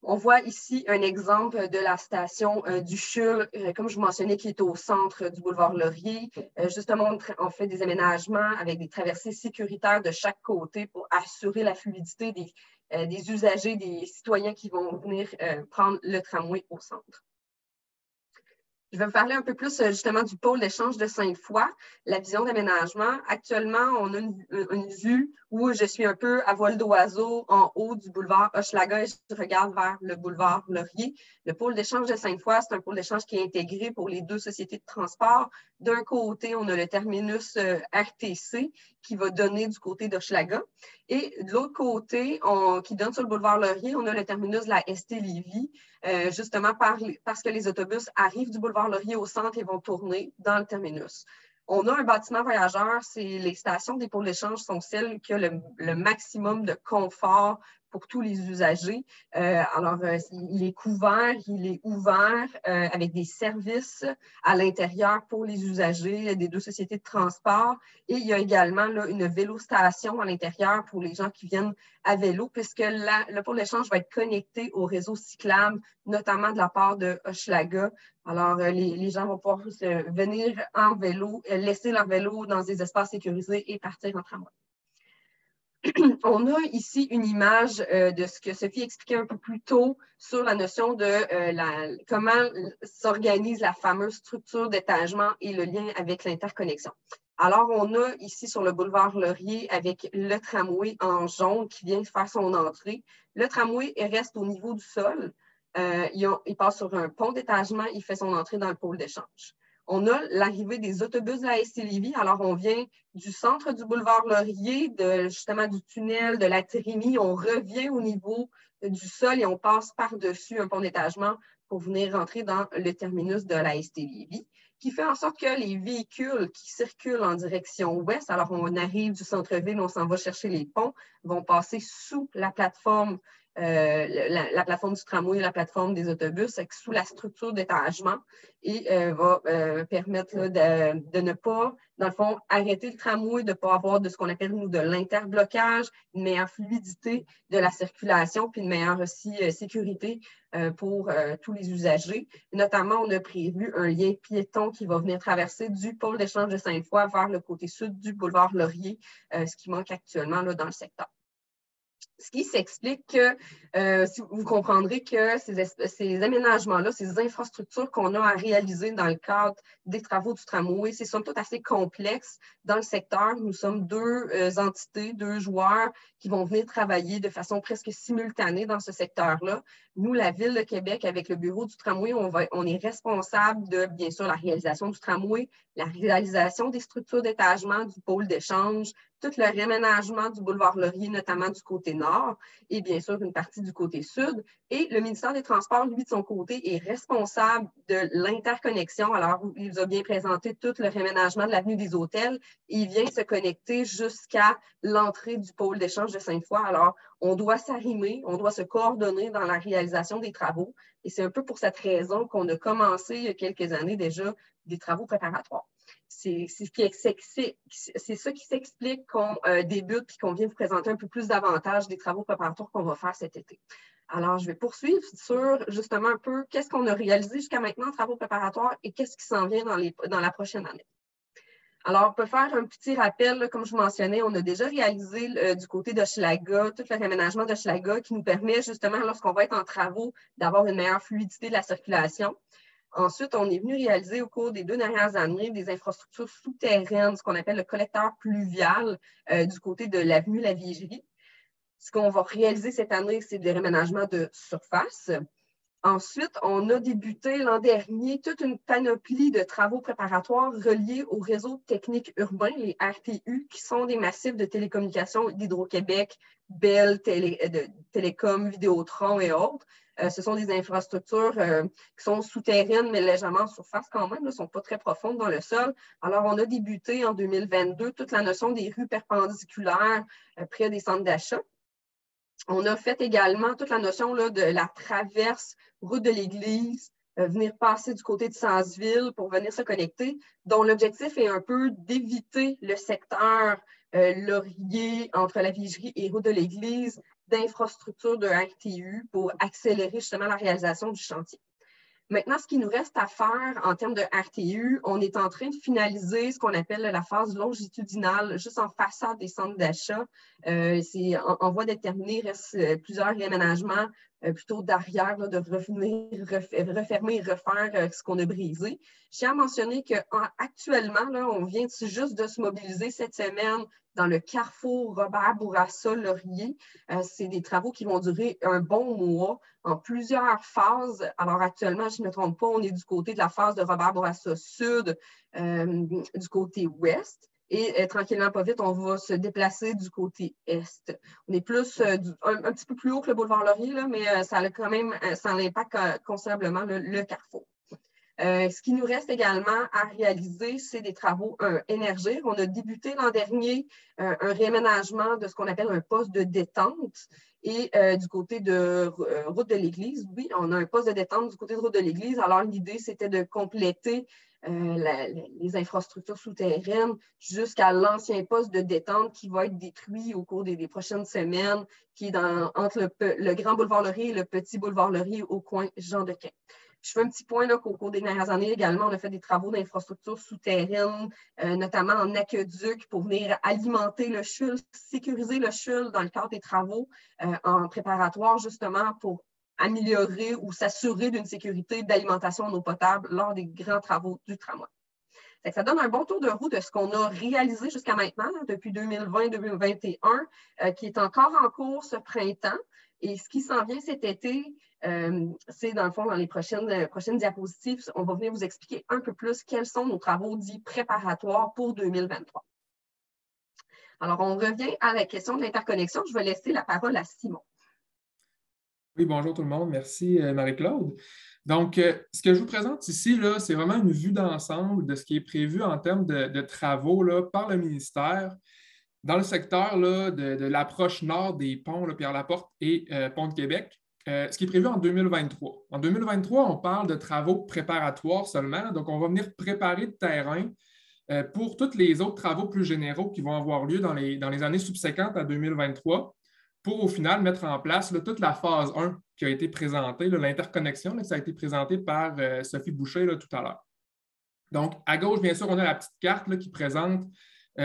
On voit ici un exemple de la station du CHUL, comme je vous mentionnais, qui est au centre du boulevard Laurier. Justement, on fait des aménagements avec des traversées sécuritaires de chaque côté pour assurer la fluidité des usagers, des citoyens qui vont venir prendre le tramway au centre. Je vais vous parler un peu plus justement du pôle d'échange de Sainte-Foy, la vision d'aménagement. Actuellement, on a une vue où je suis un peu à vol d'oiseau en haut du boulevard Hochelaga et je regarde vers le boulevard Laurier. Le pôle d'échange de Sainte-Foy, c'est un pôle d'échange qui est intégré pour les deux sociétés de transport. D'un côté, on a le terminus RTC qui va donner du côté d'Hochelaga. Et de l'autre côté, qui donne sur le boulevard Laurier, on a le terminus de la ST Lévis, justement parce que les autobus arrivent du boulevard Laurier au centre et vont tourner dans le terminus. On a un bâtiment voyageur, les stations des pôles d'échange sont celles qui ont le maximum de confort pour tous les usagers. Il est couvert, il est ouvert avec des services à l'intérieur pour les usagers des deux sociétés de transport. Et il y a également là, une vélostation à l'intérieur pour les gens qui viennent à vélo, puisque le pôle d'échange va être connecté au réseau cyclable, notamment de la part de Hochelaga. Alors, les gens vont pouvoir venir en vélo, laisser leur vélo dans des espaces sécurisés et partir en tramway. On a ici une image de ce que Sophie expliquait un peu plus tôt sur la notion de comment s'organise la fameuse structure d'étagement et le lien avec l'interconnexion. Alors, on a ici sur le boulevard Laurier avec le tramway en jaune qui vient faire son entrée. Le tramway reste au niveau du sol. Il passe sur un pont d'étagement, il fait son entrée dans le pôle d'échange. On a l'arrivée des autobus de la ST Lévis. Alors, on vient du centre du boulevard Laurier, justement du tunnel de la Trémie. On revient au niveau du sol et on passe par-dessus un pont d'étagement pour venir rentrer dans le terminus de la ST Lévis, qui fait en sorte que les véhicules qui circulent en direction ouest, alors on arrive du centre-ville, on s'en va chercher les ponts, vont passer sous la plateforme la plateforme du tramway et la plateforme des autobus sous la structure d'étagement et va permettre là, de ne pas, dans le fond, arrêter le tramway, de ne pas avoir de ce qu'on appelle nous de l'interblocage, une meilleure fluidité de la circulation, puis une meilleure aussi sécurité pour tous les usagers. Notamment, on a prévu un lien piéton qui va venir traverser du pôle d'échange de Sainte-Foy vers le côté sud du boulevard Laurier, ce qui manque actuellement là, dans le secteur. Ce qui s'explique que vous comprendrez que ces aménagements-là, ces infrastructures qu'on a à réaliser dans le cadre des travaux du tramway, c'est somme toute assez complexe dans le secteur. Nous sommes deux entités, deux joueurs qui vont venir travailler de façon presque simultanée dans ce secteur-là. Nous, la Ville de Québec, avec le bureau du tramway, on est responsable de, bien sûr, la réalisation du tramway, la réalisation des structures d'étagement du pôle d'échange, tout le réaménagement du boulevard Laurier, notamment du côté nord, et bien sûr une partie du côté sud. Et le ministère des Transports, lui, de son côté, est responsable de l'interconnexion. Alors, il vous a bien présenté tout le réaménagement de l'avenue des Hôtels et il vient se connecter jusqu'à l'entrée du pôle d'échange de Sainte-Foy. Alors, on doit s'arrimer, on doit se coordonner dans la réalisation des travaux. Et c'est un peu pour cette raison qu'on a commencé il y a quelques années déjà des travaux préparatoires. C'est ça qui s'explique qu'on débute et qu'on vient vous présenter un peu plus davantage des travaux préparatoires qu'on va faire cet été. Alors, je vais poursuivre sur justement un peu qu'est-ce qu'on a réalisé jusqu'à maintenant en travaux préparatoires et qu'est-ce qui s'en vient dans la prochaine année. Alors, on peut faire un petit rappel, là, comme je vous mentionnais, on a déjà réalisé du côté d'Hochelaga, tout le réaménagement d'Hochelaga qui nous permet justement, lorsqu'on va être en travaux, d'avoir une meilleure fluidité de la circulation. Ensuite, on est venu réaliser au cours des 2 dernières années des infrastructures souterraines, ce qu'on appelle le collecteur pluvial du côté de l'avenue La Vigerie. Ce qu'on va réaliser cette année, c'est des réaménagements de surface. Ensuite, on a débuté l'an dernier toute une panoplie de travaux préparatoires reliés au réseau technique urbain, les RTU, qui sont des massifs de télécommunications d'Hydro-Québec, Bell, Télécom, Vidéotron et autres. Ce sont des infrastructures qui sont souterraines, mais légèrement en surface quand même, ne sont pas très profondes dans le sol. Alors, on a débuté en 2022 toute la notion des rues perpendiculaires près des centres d'achat. On a fait également toute la notion là, de la traverse route de l'Église, venir passer du côté de Sanseville pour venir se connecter, dont l'objectif est un peu d'éviter le secteur Laurier entre la Vigerie et route de l'Église d'infrastructures de RTU pour accélérer justement la réalisation du chantier. Maintenant, ce qui nous reste à faire en termes de RTU, on est en train de finaliser ce qu'on appelle la phase longitudinale, juste en façade des centres d'achat. C'est en voie d'être terminé, il reste plusieurs réaménagements plutôt d'arrière, de revenir, refermer et refaire ce qu'on a brisé. Je tiens à mentionner qu'actuellement, on vient juste de se mobiliser cette semaine dans le carrefour Robert Bourassa-Laurier. C'est des travaux qui vont durer un bon mois en plusieurs phases. Alors actuellement, je ne me trompe pas, on est du côté de la phase de Robert Bourassa Sud, du côté ouest. Et tranquillement, pas vite, on va se déplacer du côté est. On est plus un petit peu plus haut que le boulevard Laurier, là, mais ça a quand même, ça impacte considérablement le carrefour. Ce qui nous reste également à réaliser, c'est des travaux énergir. On a débuté l'an dernier un réaménagement de ce qu'on appelle un poste de détente. Et du côté de route de l'Église, oui, on a un poste de détente du côté de route de l'Église. Alors, l'idée, c'était de compléter les infrastructures souterraines jusqu'à l'ancien poste de détente qui va être détruit au cours des prochaines semaines, qui est entre le grand boulevard Laurier et le petit boulevard Laurier au coin Jean-Dequin. Je fais un petit point qu'au cours des dernières années également, on a fait des travaux d'infrastructures souterraines, notamment en aqueduc pour venir alimenter le CHUL, sécuriser le CHUL dans le cadre des travaux en préparatoire justement pour améliorer ou s'assurer d'une sécurité d'alimentation en eau potable lors des grands travaux du tramway. Ça donne un bon tour de roue de ce qu'on a réalisé jusqu'à maintenant, depuis 2020-2021, qui est encore en cours ce printemps. Et ce qui s'en vient cet été, c'est dans le fond, dans les prochaines diapositives, on va venir vous expliquer un peu plus quels sont nos travaux dits préparatoires pour 2023. Alors, on revient à la question de l'interconnexion. Je vais laisser la parole à Simon. Oui, bonjour tout le monde. Merci, Marie-Claude. Donc, ce que je vous présente ici, c'est vraiment une vue d'ensemble de ce qui est prévu en termes de travaux là, par le ministère dans le secteur là, de l'approche nord des ponts, Pierre-Laporte et Pont de Québec, ce qui est prévu en 2023. En 2023, on parle de travaux préparatoires seulement, donc on va venir préparer le terrain pour tous les autres travaux plus généraux qui vont avoir lieu dans les années subséquentes à 2023 pour au final mettre en place là, toute la phase 1 qui a été présentée, l'interconnexion, ça a été présenté par Sophie Boucher tout à l'heure. Donc, à gauche, bien sûr, on a la petite carte qui présente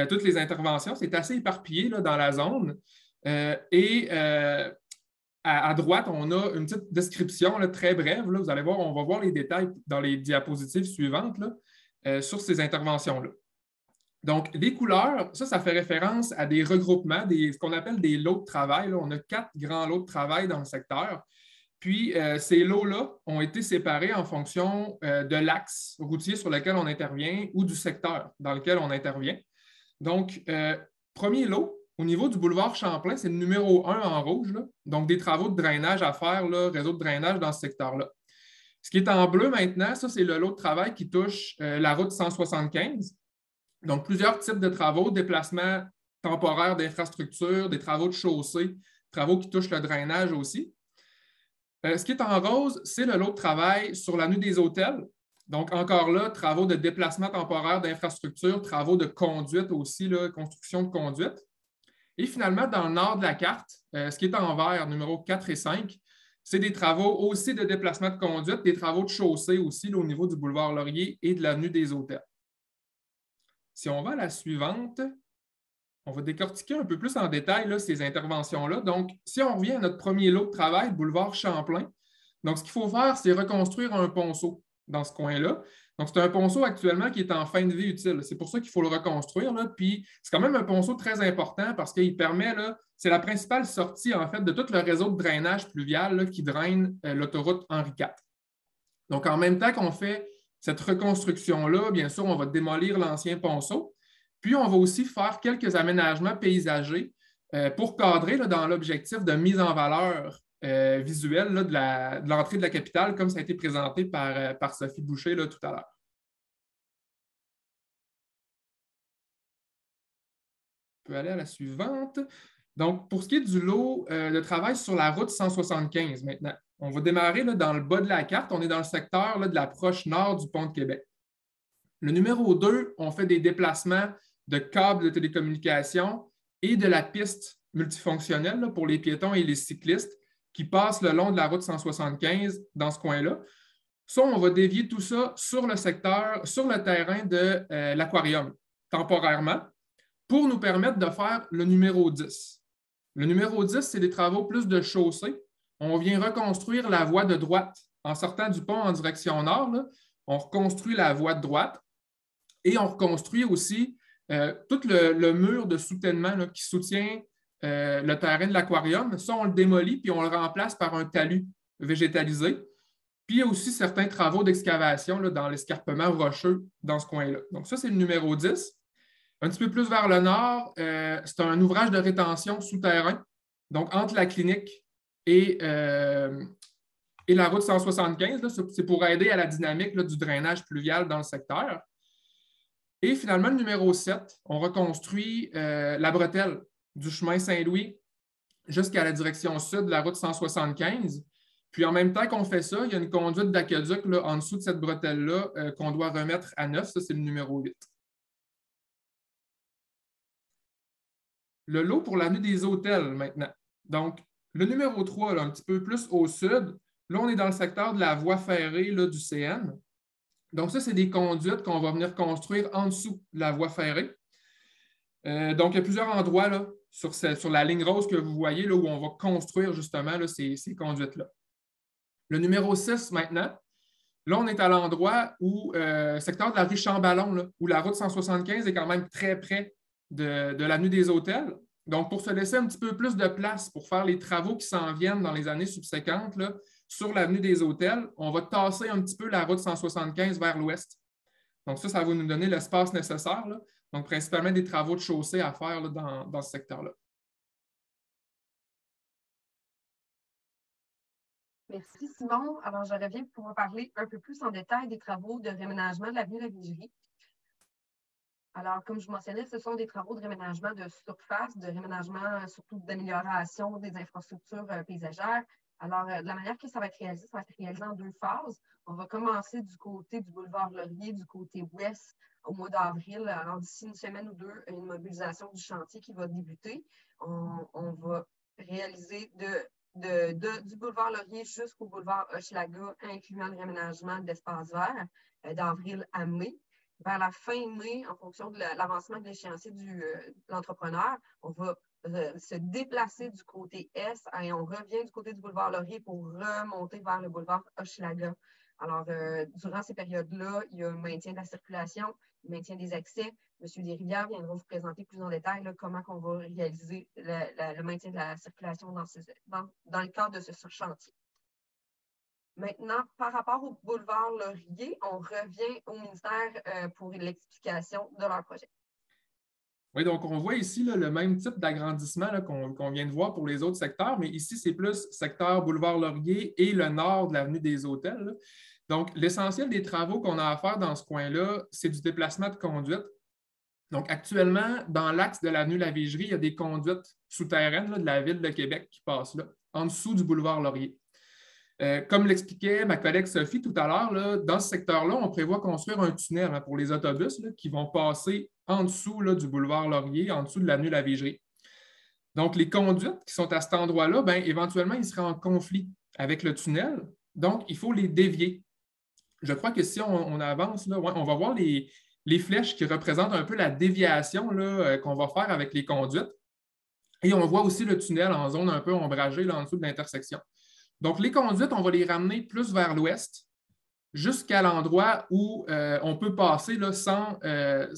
toutes les interventions. C'est assez éparpillé dans la zone. À droite, on a une petite description très brève. Vous allez voir, on va voir les détails dans les diapositives suivantes sur ces interventions-là. Donc, les couleurs, ça fait référence à des regroupements, ce qu'on appelle des lots de travail. Là. On a 4 grands lots de travail dans le secteur. Puis, ces lots-là ont été séparés en fonction de l'axe routier sur lequel on intervient ou du secteur dans lequel on intervient. Donc, premier lot, au niveau du boulevard Champlain, c'est le numéro 1 en rouge. Là. Donc, des travaux de drainage à faire, réseau de drainage dans ce secteur-là. Ce qui est en bleu maintenant, ça, c'est le lot de travail qui touche la route 175. Donc, plusieurs types de travaux, déplacements temporaires d'infrastructures, des travaux de chaussée, travaux qui touchent le drainage aussi. Ce qui est en rose, c'est le lot de travail sur l'avenue des Hôtels. Donc, encore là, travaux de déplacement temporaire d'infrastructures, travaux de conduite aussi, construction de conduite. Et finalement, dans le nord de la carte, ce qui est en vert, numéro 4 et 5, c'est des travaux aussi de déplacement de conduite, des travaux de chaussée aussi au niveau du boulevard Laurier et de l'avenue des Hôtels. Si on va à la suivante, on va décortiquer un peu plus en détail ces interventions-là. Donc, si on revient à notre premier lot de travail, boulevard Champlain, donc ce qu'il faut faire, c'est reconstruire un ponceau dans ce coin-là. Donc, c'est un ponceau actuellement qui est en fin de vie utile. C'est pour ça qu'il faut le reconstruire. Puis, c'est quand même un ponceau très important parce qu'il permet, c'est la principale sortie, en fait, de tout le réseau de drainage pluvial qui draine l'autoroute Henri IV. Donc, en même temps qu'on fait cette reconstruction-là, bien sûr, on va démolir l'ancien ponceau. Puis, on va aussi faire quelques aménagements paysagers pour cadrer dans l'objectif de mise en valeur visuelle de l'entrée de la capitale, comme ça a été présenté par Sophie Boucher tout à l'heure. On peut aller à la suivante. Donc, pour ce qui est du lot de travail sur la route 175 maintenant, on va démarrer dans le bas de la carte. On est dans le secteur de l'approche nord du pont de Québec. Le numéro 2, on fait des déplacements de câbles de télécommunication et de la piste multifonctionnelle là, pour les piétons et les cyclistes qui passent le long de la route 175 dans ce coin-là. Ça, on va dévier tout ça sur le secteur, sur le terrain de l'aquarium, temporairement, pour nous permettre de faire le numéro 10. Le numéro 10, c'est des travaux plus de chaussée. On vient reconstruire la voie de droite. En sortant du pont en direction nord, là, on reconstruit la voie de droite et on reconstruit aussi tout le mur de soutènement là, qui soutient le terrain de l'aquarium. Ça, on le démolit puis on le remplace par un talus végétalisé. Puis il y a aussi certains travaux d'excavation là, dans l'escarpement rocheux dans ce coin-là. Donc ça, c'est le numéro 10. Un petit peu plus vers le nord, c'est un ouvrage de rétention souterrain, donc entre la clinique et la route 175. Là, c'est pour aider à la dynamique là, du drainage pluvial dans le secteur. Et finalement, le numéro 7, on reconstruit la bretelle du chemin Saint-Louis jusqu'à la direction sud de la route 175. Puis en même temps qu'on fait ça, il y a une conduite d'aqueduc en dessous de cette bretelle-là qu'on doit remettre à neuf. Ça, c'est le numéro 8. Le lot pour l'avenue des Hôtels maintenant. Donc, le numéro 3, là, un petit peu plus au sud, là, on est dans le secteur de la voie ferrée là, du CN. Donc, ça, c'est des conduites qu'on va venir construire en dessous de la voie ferrée. Donc, il y a plusieurs endroits là, sur la ligne rose que vous voyez là, où on va construire justement là, ces conduites-là. Le numéro 6 maintenant, là, on est à l'endroit où, secteur de la rue Chamballon, là, où la route 175 est quand même très près de l'avenue des Hôtels. Donc, pour se laisser un petit peu plus de place pour faire les travaux qui s'en viennent dans les années subséquentes, là, sur l'avenue des Hôtels, on va tasser un petit peu la route 175 vers l'ouest. Donc, ça va nous donner l'espace nécessaire. Là. Donc, principalement des travaux de chaussée à faire là, dans ce secteur-là. Merci, Simon. Alors, je reviens pour vous parler un peu plus en détail des travaux de réménagement de l'avenue Lavigerie. Alors, comme je vous mentionnais, ce sont des travaux de réménagement de surface, de réménagement surtout d'amélioration des infrastructures paysagères. Alors, de la manière que ça va être réalisé en 2 phases. On va commencer du côté du boulevard Laurier, du côté ouest, au mois d'avril. Alors, d'ici une semaine ou deux, une mobilisation du chantier qui va débuter. On va réaliser du boulevard Laurier jusqu'au boulevard Hochelaga, incluant le réménagement d'espaces verts d'avril à mai. Vers la fin mai, en fonction de l'avancement de l'échéancier de l'entrepreneur, on va se déplacer du côté est et on revient du côté du boulevard Laurier pour remonter vers le boulevard Hochelaga. Alors, durant ces périodes-là, il y a un maintien de la circulation, maintien des accès. M. Desrivières viendra vous présenter plus en détail là, comment on va réaliser le maintien de la circulation dans le cadre de ce chantier. Maintenant, par rapport au boulevard Laurier, on revient au ministère pour l'explication de leur projet. Oui, donc on voit ici là, le même type d'agrandissement qu'on vient de voir pour les autres secteurs, mais ici, c'est plus secteur boulevard Laurier et le nord de l'avenue des Hôtels. Là. Donc, l'essentiel des travaux qu'on a à faire dans ce coin-là, c'est du déplacement de conduite. Donc, actuellement, dans l'axe de l'avenue Lavigerie, il y a des conduites souterraines là, de la Ville de Québec qui passent là, en dessous du boulevard Laurier. Comme l'expliquait ma collègue Sophie tout à l'heure, là, dans ce secteur-là, on prévoit construire un tunnel hein, pour les autobus là, qui vont passer en dessous là, du boulevard Laurier, en dessous de l'avenue Lavigerie. Donc, les conduites qui sont à cet endroit-là, bien, éventuellement, ils seraient en conflit avec le tunnel. Donc, il faut les dévier. Je crois que si on avance, là, ouais, on va voir les flèches qui représentent un peu la déviation là, qu'on va faire avec les conduites. Et on voit aussi le tunnel en zone un peu ombragée là, en dessous de l'intersection. Donc, les conduites, on va les ramener plus vers l'ouest jusqu'à l'endroit où on peut passer là, sans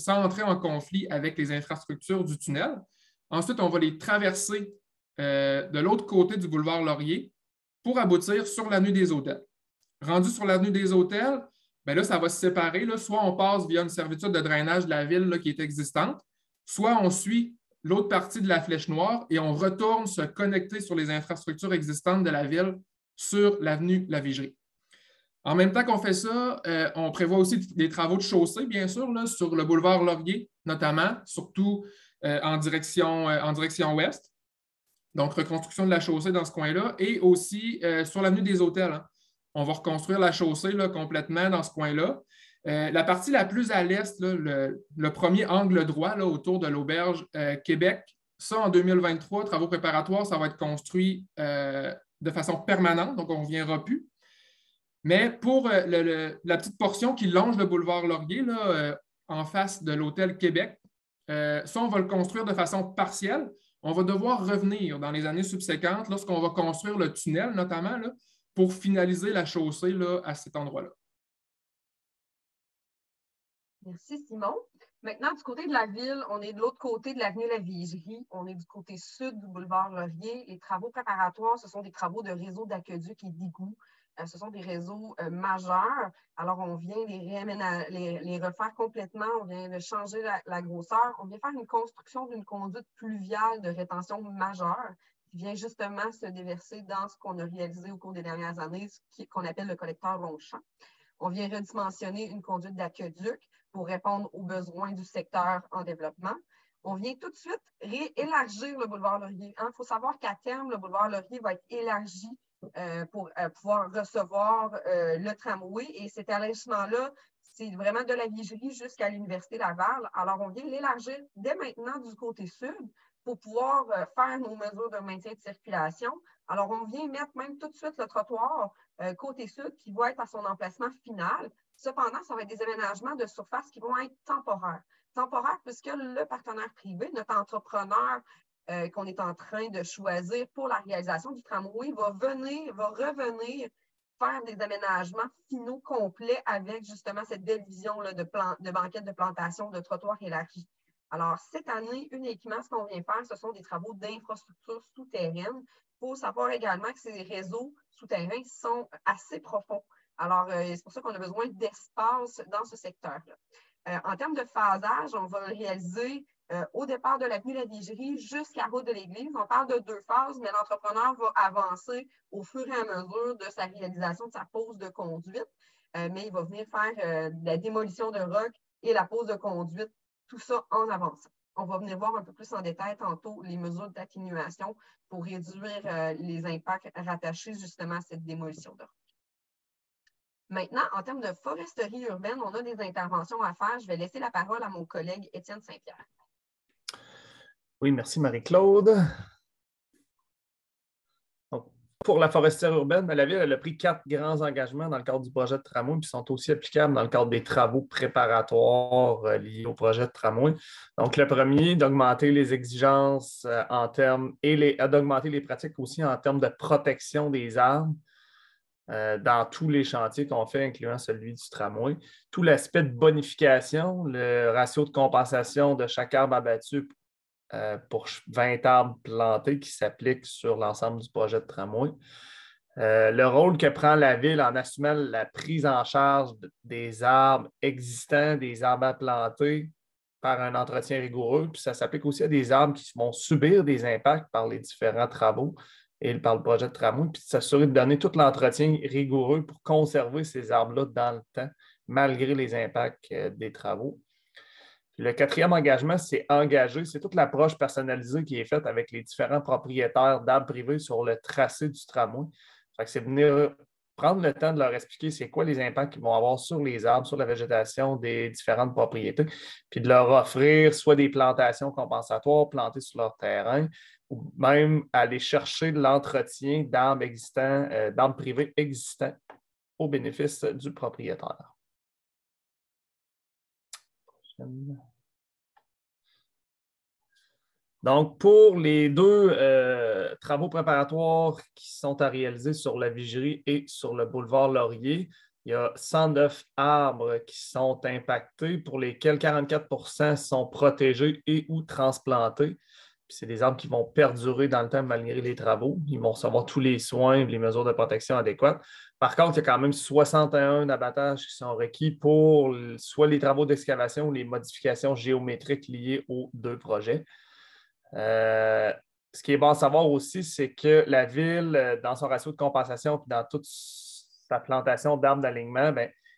entrer en conflit avec les infrastructures du tunnel. Ensuite, on va les traverser de l'autre côté du boulevard Laurier pour aboutir sur l'avenue des Hôtels. Rendu sur l'avenue des Hôtels, bien là, ça va se séparer. Là. Soit on passe via une servitude de drainage de la ville là, qui est existante, soit on suit l'autre partie de la flèche noire et on retourne se connecter sur les infrastructures existantes de la ville sur l'avenue Lavigerie. En même temps qu'on fait ça, on prévoit aussi des travaux de chaussée, bien sûr, là, sur le boulevard Laurier, notamment, surtout en direction ouest. Donc, reconstruction de la chaussée dans ce coin-là et aussi sur l'avenue des Hôtels. Hein. On va reconstruire la chaussée là, complètement dans ce coin-là. La partie la plus à l'est, là, le premier angle droit là, autour de l'auberge Québec, Ça, en 2023, travaux préparatoires, ça va être construit de façon permanente, donc on ne reviendra plus. Mais pour la petite portion qui longe le boulevard Laurier, là, en face de l'hôtel Québec, ça, on va le construire de façon partielle. On va devoir revenir dans les années subséquentes, lorsqu'on va construire le tunnel, notamment, là, pour finaliser la chaussée là, à cet endroit-là. Merci, Simon. Maintenant, du côté de la ville, on est de l'autre côté de l'avenue La Vigerie. On est du côté sud du boulevard Laurier. Les travaux préparatoires, ce sont des travaux de réseau d'aqueduc et d'égouts. Ce sont des réseaux majeurs. Alors, on vient les refaire complètement. On vient de changer la grosseur. On vient faire une construction d'une conduite pluviale de rétention majeure qui vient justement se déverser dans ce qu'on a réalisé au cours des dernières années, qu'on appelle le collecteur Longchamp. On vient redimensionner une conduite d'aqueduc pour répondre aux besoins du secteur en développement. On vient tout de suite élargir le boulevard Laurier. Il faut savoir qu'à terme, le boulevard Laurier va être élargi pour pouvoir recevoir le tramway. Et cet élargissement-là, c'est vraiment de la Vigerie jusqu'à l'Université Laval. Alors, on vient l'élargir dès maintenant du côté sud pour pouvoir faire nos mesures de maintien de circulation. Alors, on vient mettre même tout de suite le trottoir côté sud qui va être à son emplacement final. Cependant, ça va être des aménagements de surface qui vont être temporaires. Temporaires puisque le partenaire privé, notre entrepreneur qu'on est en train de choisir pour la réalisation du tramway, va revenir faire des aménagements finaux complets avec justement cette belle vision là, de banquette de plantation, de trottoir élargi. Alors, cette année, uniquement, ce qu'on vient faire, ce sont des travaux d'infrastructure souterraine. Il faut savoir également que ces réseaux souterrains sont assez profonds. Alors, c'est pour ça qu'on a besoin d'espace dans ce secteur-là. En termes de phasage, on va le réaliser au départ de l'avenue La Vigerie jusqu'à la route de l'Église. On parle de 2 phases, mais l'entrepreneur va avancer au fur et à mesure de sa réalisation de sa pose de conduite. Mais il va venir faire la démolition de roc et la pose de conduite, tout ça en avançant. On va venir voir un peu plus en détail tantôt les mesures d'atténuation pour réduire les impacts rattachés justement à cette démolition de roc. Maintenant, en termes de foresterie urbaine, on a des interventions à faire. Je vais laisser la parole à mon collègue Étienne Saint-Pierre. Oui, merci Marie-Claude. Pour la forestière urbaine, la Ville elle a pris 4 grands engagements dans le cadre du projet de tramway, puis sont aussi applicables dans le cadre des travaux préparatoires liés au projet de tramway. Donc, le premier, d'augmenter les exigences en termes et d'augmenter les pratiques aussi en termes de protection des arbres dans tous les chantiers qu'on fait, incluant celui du tramway. Tout l'aspect de bonification, le ratio de compensation de chaque arbre abattu pour 20 arbres plantés qui s'appliquent sur l'ensemble du projet de tramway. Le rôle que prend la Ville en assumant la prise en charge des arbres existants, des arbres à planter par un entretien rigoureux. Puis ça s'applique aussi à des arbres qui vont subir des impacts par les différents travaux et par le projet de tramway, puis de s'assurer de donner tout l'entretien rigoureux pour conserver ces arbres-là dans le temps, malgré les impacts des travaux. Puis le 4e engagement, c'est engager. C'est toute l'approche personnalisée qui est faite avec les différents propriétaires d'arbres privés sur le tracé du tramway. C'est venir prendre le temps de leur expliquer c'est quoi les impacts qu'ils vont avoir sur les arbres, sur la végétation des différentes propriétés, puis de leur offrir soit des plantations compensatoires plantées sur leur terrain, ou même aller chercher de l'entretien d'arbres existants, d'arbres privés existants au bénéfice du propriétaire. Donc, pour les 2 travaux préparatoires qui sont à réaliser sur la Vigerie et sur le boulevard Laurier, il y a 109 arbres qui sont impactés, pour lesquels 44 % sont protégés et ou transplantés. C'est des arbres qui vont perdurer dans le temps malgré les travaux. Ils vont recevoir tous les soins et les mesures de protection adéquates. Par contre, il y a quand même 61 abattages qui sont requis pour soit les travaux d'excavation ou les modifications géométriques liées aux 2 projets. Ce qui est bon à savoir aussi, c'est que la Ville, dans son ratio de compensation et dans toute sa plantation d'arbres d'alignement,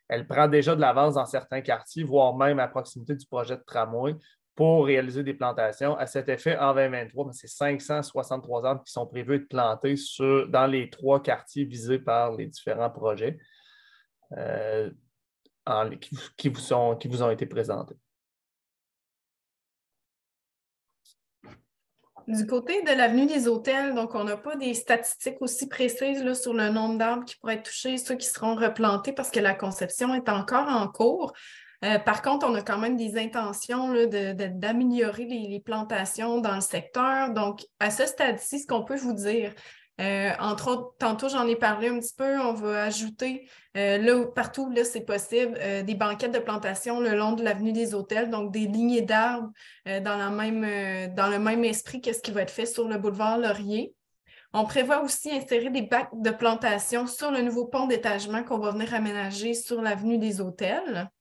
elle prend déjà de l'avance dans certains quartiers, voire même à proximité du projet de tramway, pour réaliser des plantations. À cet effet, en 2023, c'est 563 arbres qui sont prévus de planter dans les 3 quartiers visés par les différents projets qui vous ont été présentés. Du côté de l'avenue des Hôtels, donc on n'a pas des statistiques aussi précises là, sur le nombre d'arbres qui pourraient être touchés, ceux qui seront replantés parce que la conception est encore en cours. Par contre, on a quand même des intentions là, d'améliorer les plantations dans le secteur. Donc, à ce stade-ci, ce qu'on peut vous dire, entre autres, tantôt j'en ai parlé un petit peu, on va ajouter partout où c'est possible des banquettes de plantation le long de l'avenue des Hôtels, donc des lignées d'arbres dans le même esprit que ce qui va être fait sur le boulevard Laurier. On prévoit aussi insérer des bacs de plantation sur le nouveau pont d'étagement qu'on va venir aménager sur l'avenue des Hôtels.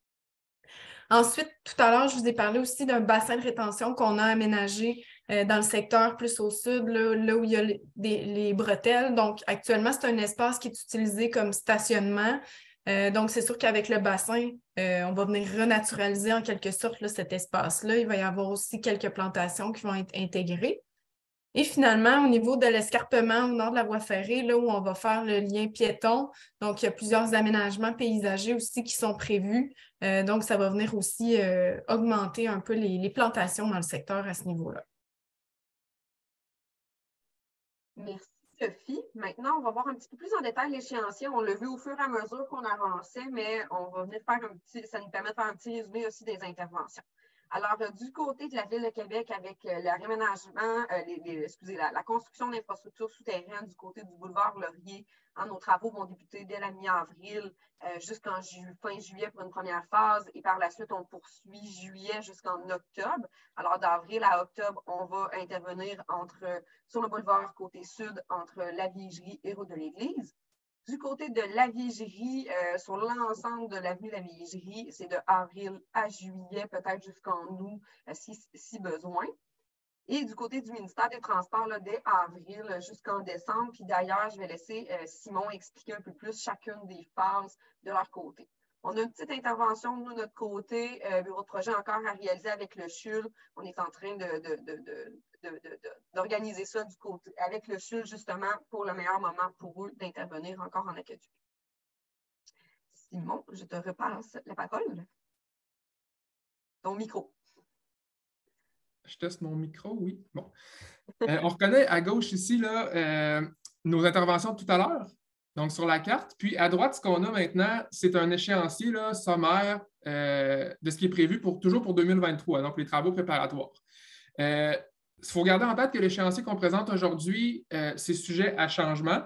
Ensuite, tout à l'heure, je vous ai parlé aussi d'un bassin de rétention qu'on a aménagé dans le secteur plus au sud, là où il y a les bretelles. Donc, actuellement, c'est un espace qui est utilisé comme stationnement. Donc, c'est sûr qu'avec le bassin, on va venir renaturaliser en quelque sorte là, cet espace-là. Il va y avoir aussi quelques plantations qui vont être intégrées. Et finalement, au niveau de l'escarpement au nord de la voie ferrée, là où on va faire le lien piéton, donc il y a plusieurs aménagements paysagers aussi qui sont prévus. Donc, ça va venir aussi augmenter un peu les plantations dans le secteur à ce niveau-là. Merci, Sophie. Maintenant, on va voir un petit peu plus en détail l'échéancier. On l'a vu au fur et à mesure qu'on avançait, mais on va venir faire ça nous permet de faire un petit résumé aussi des interventions. Alors, du côté de la Ville de Québec, avec le réaménagement, la construction d'infrastructures souterraines du côté du boulevard Laurier, nos travaux vont débuter dès la mi-avril jusqu'en fin juillet pour une première phase et par la suite, on poursuit juillet jusqu'en octobre. Alors, d'avril à octobre, on va intervenir sur le boulevard côté sud entre la Vieillerie et Route de l'Église. Du côté de la Vieillerie, sur l'ensemble de l'avenue de la Vieillerie, c'est de avril à juillet, peut-être jusqu'en août, si besoin. Et du côté du ministère des Transports, là, dès avril jusqu'en décembre. Puis d'ailleurs, je vais laisser Simon expliquer un peu plus chacune des phases de leur côté. On a une petite intervention de notre côté, bureau de projet encore à réaliser avec le CHUL. On est en train d'organiser ça du côté avec le CHUL, justement, pour le meilleur moment pour eux d'intervenir encore en accueil. Simon, je te repasse la parole. Ton micro. Je teste mon micro, oui. Bon. On reconnaît à gauche ici là, nos interventions tout à l'heure, donc sur la carte. Puis à droite, ce qu'on a maintenant, c'est un échéancier là, sommaire de ce qui est prévu toujours pour 2023, donc les travaux préparatoires. Il faut garder en tête que l'échéancier qu'on présente aujourd'hui, c'est sujet à changement.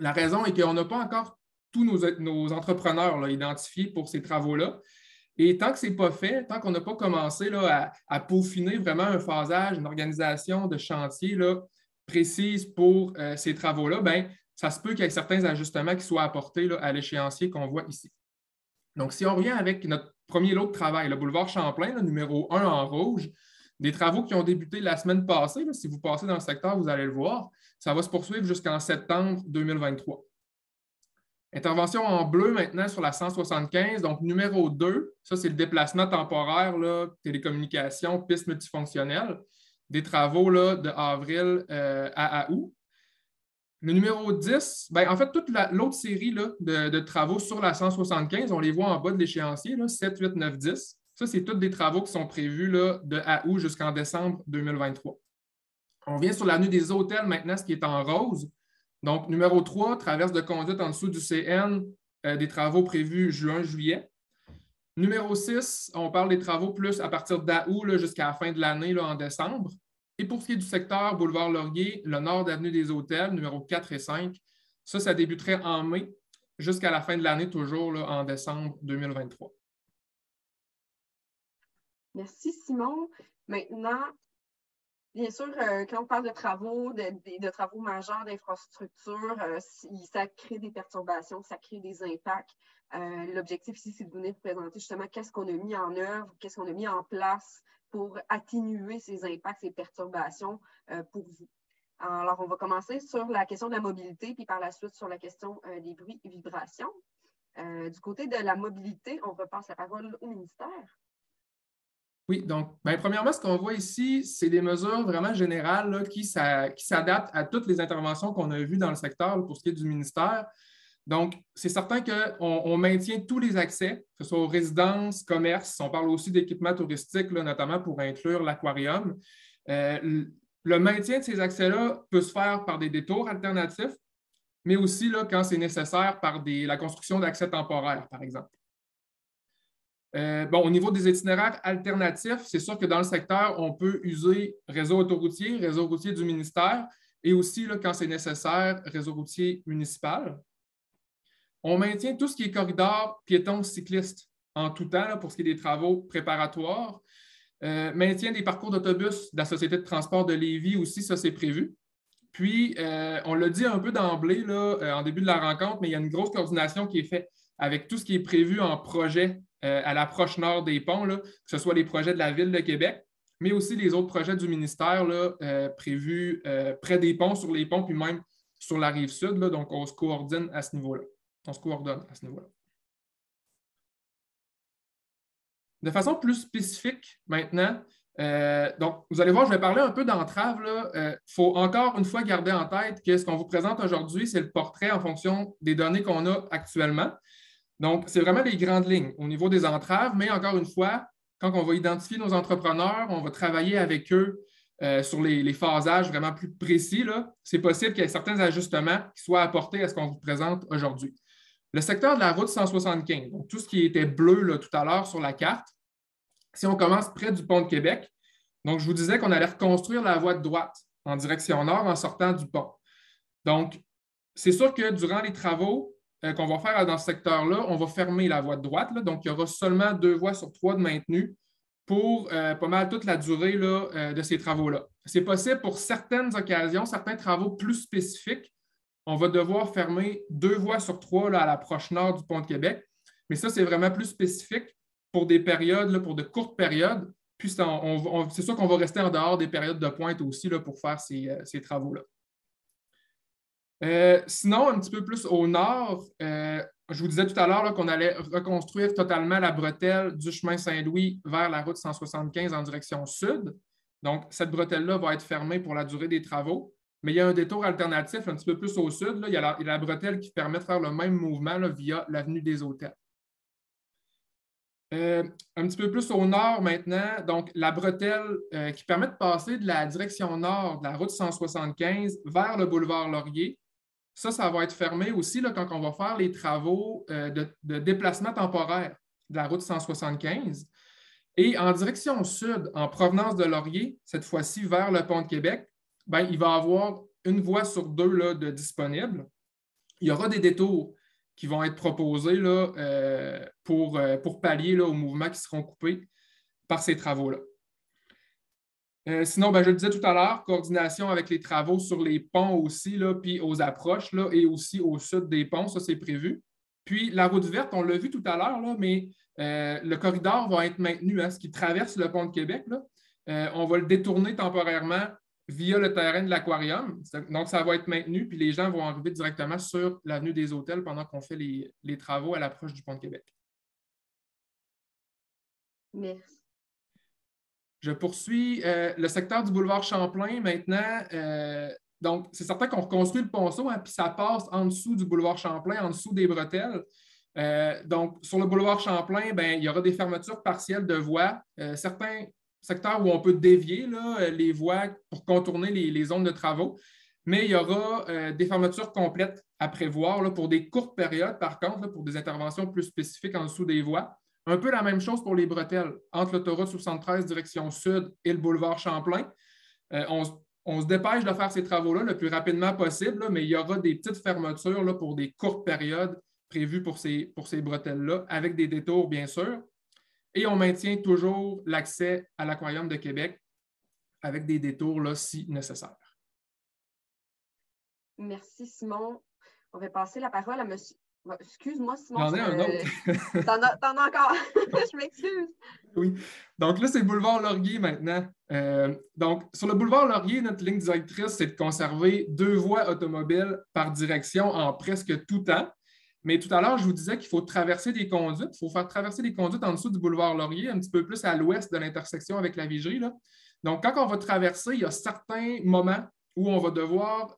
La raison est qu'on n'a pas encore tous nos entrepreneurs là, identifiés pour ces travaux-là. Et tant que ce n'est pas fait, tant qu'on n'a pas commencé là, à peaufiner vraiment un phasage, une organisation de chantier là, précise pour ces travaux-là, bien, ça se peut qu'il y ait certains ajustements qui soient apportés là, à l'échéancier qu'on voit ici. Donc, si on revient avec notre premier lot de travail, le boulevard Champlain, là, numéro 1 en rouge, des travaux qui ont débuté la semaine passée, là, si vous passez dans le secteur, vous allez le voir, ça va se poursuivre jusqu'en septembre 2023. Intervention en bleu maintenant sur la 175, donc numéro 2, ça c'est le déplacement temporaire, là, télécommunications, pistes multifonctionnelles, des travaux là, de avril à août. Le numéro 10, bien, en fait, toute l'autre série là, de travaux sur la 175, on les voit en bas de l'échéancier, 7, 8, 9, 10. Ça, c'est tous des travaux qui sont prévus là, de août jusqu'en décembre 2023. On vient sur l'avenue des Hôtels maintenant, ce qui est en rose. Donc, numéro 3, traverse de conduite en dessous du CN, des travaux prévus juin-juillet. Numéro 6, on parle des travaux plus à partir d'août jusqu'à la fin de l'année en décembre. Et pour ce qui est du secteur Boulevard Laurier, le nord d'avenue des Hôtels, numéro 4 et 5, ça débuterait en mai jusqu'à la fin de l'année, toujours là, en décembre 2023. Merci, Simon. Maintenant, bien sûr, quand on parle de travaux, de travaux majeurs d'infrastructures, ça crée des perturbations, ça crée des impacts. L'objectif ici, c'est de venir présenter justement qu'est-ce qu'on a mis en œuvre, qu'est-ce qu'on a mis en place pour atténuer ces impacts, ces perturbations pour vous. Alors, on va commencer sur la question de la mobilité, puis par la suite sur la question des bruits et vibrations. Du côté de la mobilité, on repasse la parole au ministère. Oui, donc, bien, premièrement, ce qu'on voit ici, c'est des mesures vraiment générales là, qui s'adaptent à toutes les interventions qu'on a vues dans le secteur là, pour ce qui est du ministère. Donc, c'est certain qu'on maintient tous les accès, que ce soit aux résidences, commerces. On parle aussi d'équipements touristiques, là, notamment pour inclure l'aquarium. le maintien de ces accès-là peut se faire par des détours alternatifs, mais aussi là, quand c'est nécessaire par la construction d'accès temporaires, par exemple. Au niveau des itinéraires alternatifs, c'est sûr que dans le secteur, on peut user réseau routier du ministère, et aussi, là, quand c'est nécessaire, réseau routier municipal. On maintient tout ce qui est corridor piétons cyclistes en tout temps là, pour ce qui est des travaux préparatoires. Maintien des parcours d'autobus de la Société de transport de Lévis aussi, ça c'est prévu. Puis, on l'a dit un peu d'emblée là, en début de la rencontre, mais il y a une grosse coordination qui est faite avec tout ce qui est prévu en projet à l'approche nord des ponts, là, que ce soit les projets de la Ville de Québec, mais aussi les autres projets du ministère là, prévus près des ponts, sur les ponts, puis même sur la rive sud. Là, donc, on se coordonne à ce niveau-là. De façon plus spécifique maintenant, donc, vous allez voir, je vais parler un peu d'entrave. Il faut encore une fois garder en tête que ce qu'on vous présente aujourd'hui, c'est le portrait en fonction des données qu'on a actuellement. Donc, c'est vraiment les grandes lignes au niveau des entraves, mais encore une fois, quand on va identifier nos entrepreneurs, on va travailler avec eux sur les phasages vraiment plus précis. C'est possible qu'il y ait certains ajustements qui soient apportés à ce qu'on vous présente aujourd'hui. Le secteur de la route 175, donc tout ce qui était bleu là, tout à l'heure sur la carte, si on commence près du pont de Québec, donc je vous disais qu'on allait reconstruire la voie de droite en direction nord en sortant du pont. Donc, c'est sûr que durant les travaux qu'on va faire dans ce secteur-là, on va fermer la voie de droite. Là, donc, il y aura seulement 2 voies sur 3 de maintenues pour pas mal toute la durée là, de ces travaux-là. C'est possible pour certaines occasions, certains travaux plus spécifiques, on va devoir fermer 2 voies sur 3 là, à l'approche nord du pont de Québec. Mais ça, c'est vraiment plus spécifique pour des périodes, là, pour de courtes périodes. Puis, c'est sûr qu'on va rester en dehors des périodes de pointe aussi là, pour faire ces travaux-là. Sinon, un petit peu plus au nord, je vous disais tout à l'heure qu'on allait reconstruire totalement la bretelle du chemin Saint-Louis vers la route 175 en direction sud. Donc, cette bretelle-là va être fermée pour la durée des travaux. Mais il y a un détour alternatif un petit peu plus au sud. Là. Il y a la bretelle qui permet de faire le même mouvement là, via l'avenue des Hôtels. Un petit peu plus au nord maintenant, donc la bretelle qui permet de passer de la direction nord de la route 175 vers le boulevard Laurier. Ça va être fermé aussi là, quand on va faire les travaux de déplacement temporaire de la route 175. Et en direction sud, en provenance de Laurier, cette fois-ci vers le pont de Québec, bien, il va y avoir 1 voie sur 2 là, de disponible. Il y aura des détours qui vont être proposés là, pour pallier là, aux mouvements qui seront coupés par ces travaux-là. Sinon, je le disais tout à l'heure, coordination avec les travaux sur les ponts aussi, là, puis aux approches là, et aussi au sud des ponts, ça c'est prévu. Puis la route verte, on l'a vu tout à l'heure, là, mais le corridor va être maintenu, hein, ce qui traverse le pont de Québec. Là. On va le détourner temporairement via le terrain de l'aquarium. Donc, ça va être maintenu, puis les gens vont arriver directement sur l'avenue des Hôtels pendant qu'on fait les travaux à l'approche du pont de Québec. Merci. Je poursuis le secteur du boulevard Champlain maintenant. Donc, c'est certain qu'on reconstruit le ponceau, hein, puis ça passe en dessous du boulevard Champlain, en dessous des bretelles. Donc, sur le boulevard Champlain, il y aura des fermetures partielles de voies. Certains secteurs où on peut dévier là, les voies pour contourner les zones de travaux, mais il y aura des fermetures complètes à prévoir là, pour des courtes périodes, par contre, là, pour des interventions plus spécifiques en dessous des voies. Un peu la même chose pour les bretelles, entre l'autoroute 73 direction sud et le boulevard Champlain. On se dépêche de faire ces travaux-là le plus rapidement possible, là, mais il y aura des petites fermetures là, pour des courtes périodes prévues pour ces bretelles-là, avec des détours, bien sûr. Et on maintient toujours l'accès à l'aquarium de Québec avec des détours là, si nécessaire. Merci, Simon. On va passer la parole à monsieur. Excuse-moi, Simon. J'en ai un autre. T'en as encore. Je m'excuse. Oui. Donc là, c'est le boulevard Laurier maintenant. Donc, sur le boulevard Laurier, notre ligne directrice, c'est de conserver 2 voies automobiles par direction en presque tout temps. Mais tout à l'heure, je vous disais qu'il faut traverser des conduites. Il faut faire traverser des conduites en dessous du boulevard Laurier, un petit peu plus à l'ouest de l'intersection avec la Vigerie. Là. Donc, quand on va traverser, il y a certains moments où on va devoir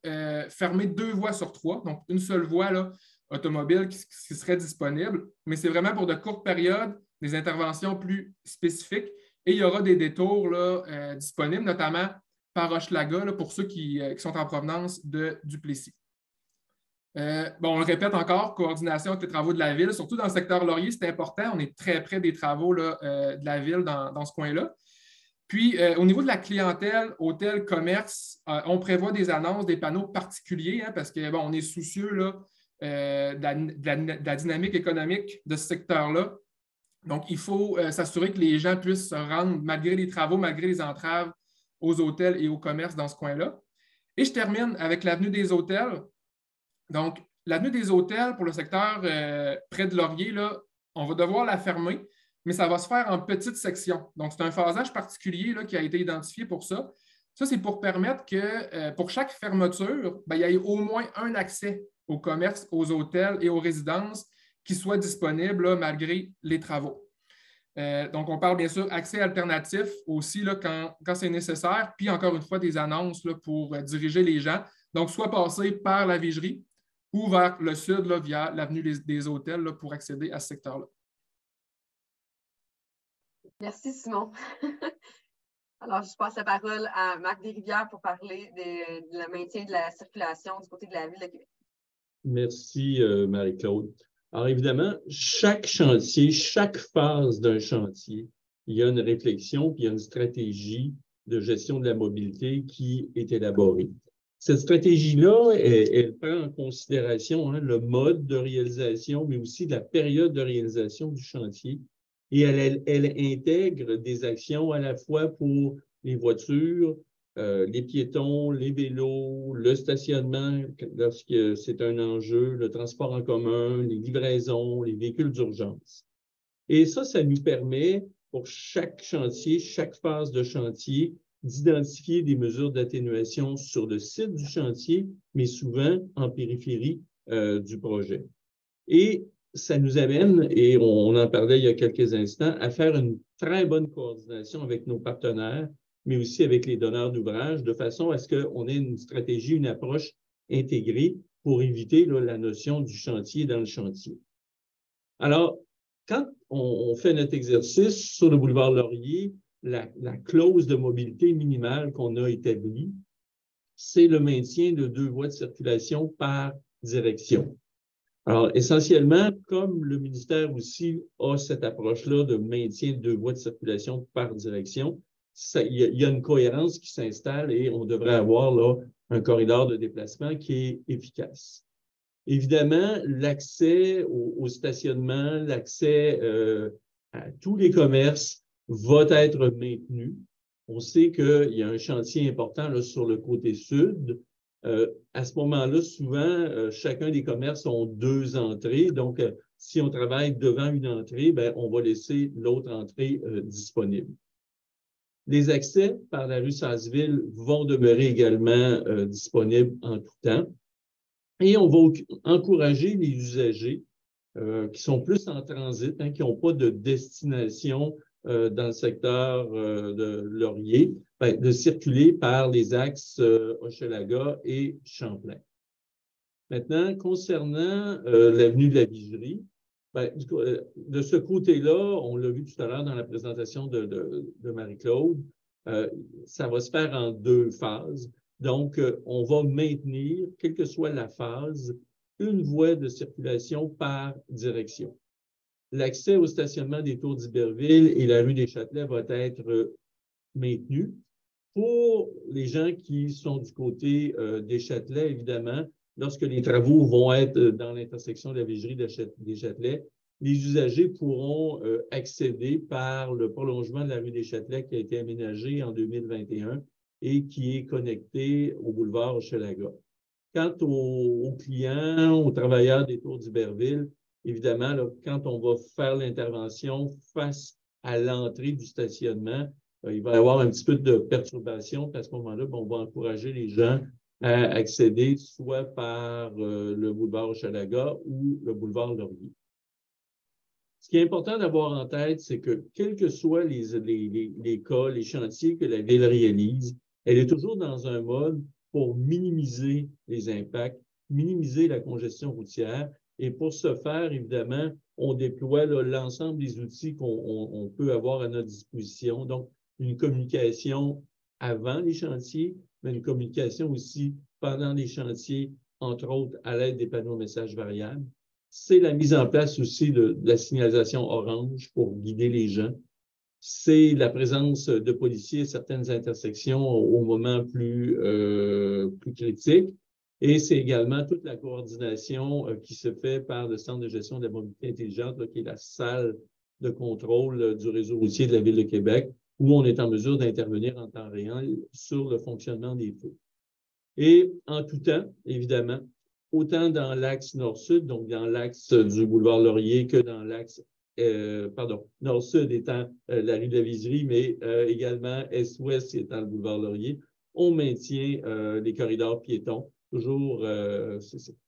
fermer 2 voies sur 3, donc une seule voie là, automobile qui serait disponible, mais c'est vraiment pour de courtes périodes, des interventions plus spécifiques, et il y aura des détours là, disponibles, notamment par Hochelaga, là, pour ceux qui sont en provenance de Duplessis. On le répète encore, coordination avec les travaux de la ville, surtout dans le secteur Laurier, c'est important. On est très près des travaux là, de la ville dans ce coin-là. Puis, au niveau de la clientèle, hôtel, commerce, on prévoit des annonces, des panneaux particuliers, hein, parce que on est soucieux là, de la dynamique économique de ce secteur-là. Donc, il faut s'assurer que les gens puissent se rendre, malgré les travaux, malgré les entraves, aux hôtels et au commerce dans ce coin-là. Et je termine avec l'avenue des hôtels. Donc, l'avenue des hôtels pour le secteur près de Laurier, là, on va devoir la fermer, mais ça va se faire en petites sections. Donc, c'est un phasage particulier là, qui a été identifié pour ça. Ça, c'est pour permettre que pour chaque fermeture, il y ait au moins un accès au commerce, aux hôtels et aux résidences qui soit disponible là, malgré les travaux. Donc, on parle bien sûr accès alternatif aussi là, quand c'est nécessaire, puis encore une fois, des annonces là, pour diriger les gens. Donc, soit passer par la Vigerie ou vers le sud là, via l'avenue des hôtels là, pour accéder à ce secteur-là. Merci, Simon. Alors, je passe la parole à Marc Desrivières pour parler de le maintien de la circulation du côté de la Ville de Québec. Merci, Marie-Claude. Alors, évidemment, chaque chantier, chaque phase d'un chantier, il y a une réflexion puis il y a une stratégie de gestion de la mobilité qui est élaborée. Cette stratégie-là, elle prend en considération le mode de réalisation, mais aussi la période de réalisation du chantier. Et elle intègre des actions à la fois pour les voitures, les piétons, les vélos, le stationnement lorsque c'est un enjeu, le transport en commun, les livraisons, les véhicules d'urgence. Et ça nous permet pour chaque chantier, chaque phase de chantier, d'identifier des mesures d'atténuation sur le site du chantier, mais souvent en périphérie du projet. Et ça nous amène, et on en parlait il y a quelques instants, à faire une très bonne coordination avec nos partenaires, mais aussi avec les donneurs d'ouvrages, de façon à ce qu'on ait une stratégie, une approche intégrée pour éviter là, la notion du chantier dans le chantier. Alors, quand on fait notre exercice sur le boulevard Laurier, la clause de mobilité minimale qu'on a établie, c'est le maintien de 2 voies de circulation par direction. Alors, essentiellement, comme le ministère aussi a cette approche-là de maintien de 2 voies de circulation par direction, il y a une cohérence qui s'installe et on devrait avoir là un corridor de déplacement qui est efficace. Évidemment, l'accès au stationnement, l'accès à tous les commerces va être maintenu. On sait qu'il y a un chantier important là, sur le côté sud. À ce moment-là, souvent, chacun des commerces ont 2 entrées. Donc, si on travaille devant une entrée, on va laisser l'autre entrée disponible. Les accès par la rue Sasseville vont demeurer également disponibles en tout temps. Et on va encourager les usagers qui sont plus en transit, qui n'ont pas de destination dans le secteur de Laurier, de circuler par les axes Hochelaga et Champlain. Maintenant, concernant l'avenue de la Vigerie, de ce côté-là, on l'a vu tout à l'heure dans la présentation de Marie-Claude, ça va se faire en 2 phases. Donc, on va maintenir, quelle que soit la phase, une voie de circulation par direction. L'accès au stationnement des Tours d'Iberville et la rue des Châtelets va être maintenu. Pour les gens qui sont du côté des Châtelets, évidemment, lorsque les travaux vont être dans l'intersection de la Vigerie des Châtelets, les usagers pourront accéder par le prolongement de la rue des Châtelets qui a été aménagé en 2021 et qui est connecté au boulevard Hochelaga. Quant aux clients, aux travailleurs des Tours d'Iberville, évidemment, là, quand on va faire l'intervention face à l'entrée du stationnement, il va y avoir un petit peu de perturbation. À ce moment-là, on va encourager les gens à accéder soit par le boulevard Hochelaga ou le boulevard Laurier. Ce qui est important d'avoir en tête, c'est que quels que soient les cas, les chantiers que la Ville réalise, elle est toujours dans un mode pour minimiser les impacts, minimiser la congestion routière. Et pour ce faire, évidemment, on déploie l'ensemble des outils qu'on peut avoir à notre disposition. Donc, une communication avant les chantiers, mais une communication aussi pendant les chantiers, entre autres à l'aide des panneaux messages variables. C'est la mise en place aussi de la signalisation orange pour guider les gens. C'est la présence de policiers à certaines intersections au moment plus critique. Et c'est également toute la coordination qui se fait par le Centre de gestion de la mobilité intelligente, là, qui est la salle de contrôle du réseau routier de la Ville de Québec, où on est en mesure d'intervenir en temps réel sur le fonctionnement des feux. Et en tout temps, évidemment, autant dans l'axe nord-sud, donc dans l'axe du boulevard Laurier, que dans l'axe, nord-sud étant la rue de la Viserie, mais également est-ouest étant le boulevard Laurier, on maintient les corridors piétons. Toujours,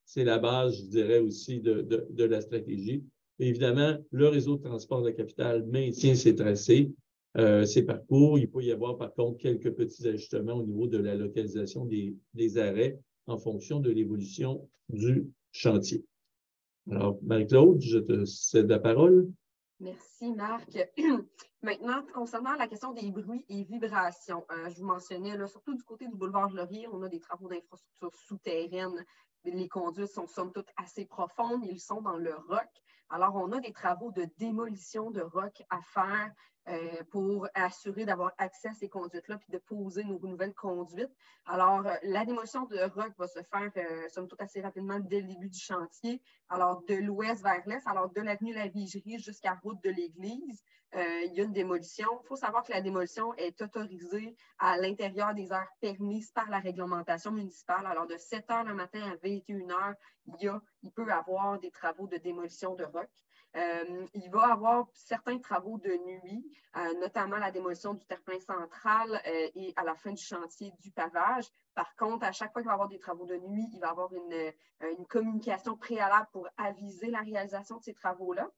c'est la base, je dirais, aussi de la stratégie. Et évidemment, le réseau de transport de la capitale maintient ses tracés, ses parcours. Il peut y avoir, par contre, quelques petits ajustements au niveau de la localisation des arrêts en fonction de l'évolution du chantier. Alors, Marie-Claude, je te cède la parole. Merci, Marc. Maintenant, concernant la question des bruits et vibrations, je vous mentionnais, là, surtout du côté du boulevard Laurier, on a des travaux d'infrastructure souterraines. Les conduites sont somme toute assez profondes, ils sont dans le roc. Alors, on a des travaux de démolition de roc à faire pour assurer d'avoir accès à ces conduites-là puis de poser nos nouvelles conduites. Alors, la démolition de roc va se faire, somme toute, assez rapidement dès le début du chantier. Alors, de l'ouest vers l'est, alors de l'avenue La Vigerie jusqu'à route de l'Église, il y a une démolition. Il faut savoir que la démolition est autorisée à l'intérieur des heures permises par la réglementation municipale. Alors, de 7 heures le matin à 21 heures, il peut y avoir des travaux de démolition de roc. Il va y avoir certains travaux de nuit, notamment la démolition du terre-plein central et à la fin du chantier du pavage. Par contre, à chaque fois qu'il va y avoir des travaux de nuit, il va y avoir une communication préalable pour aviser la réalisation de ces travaux-là.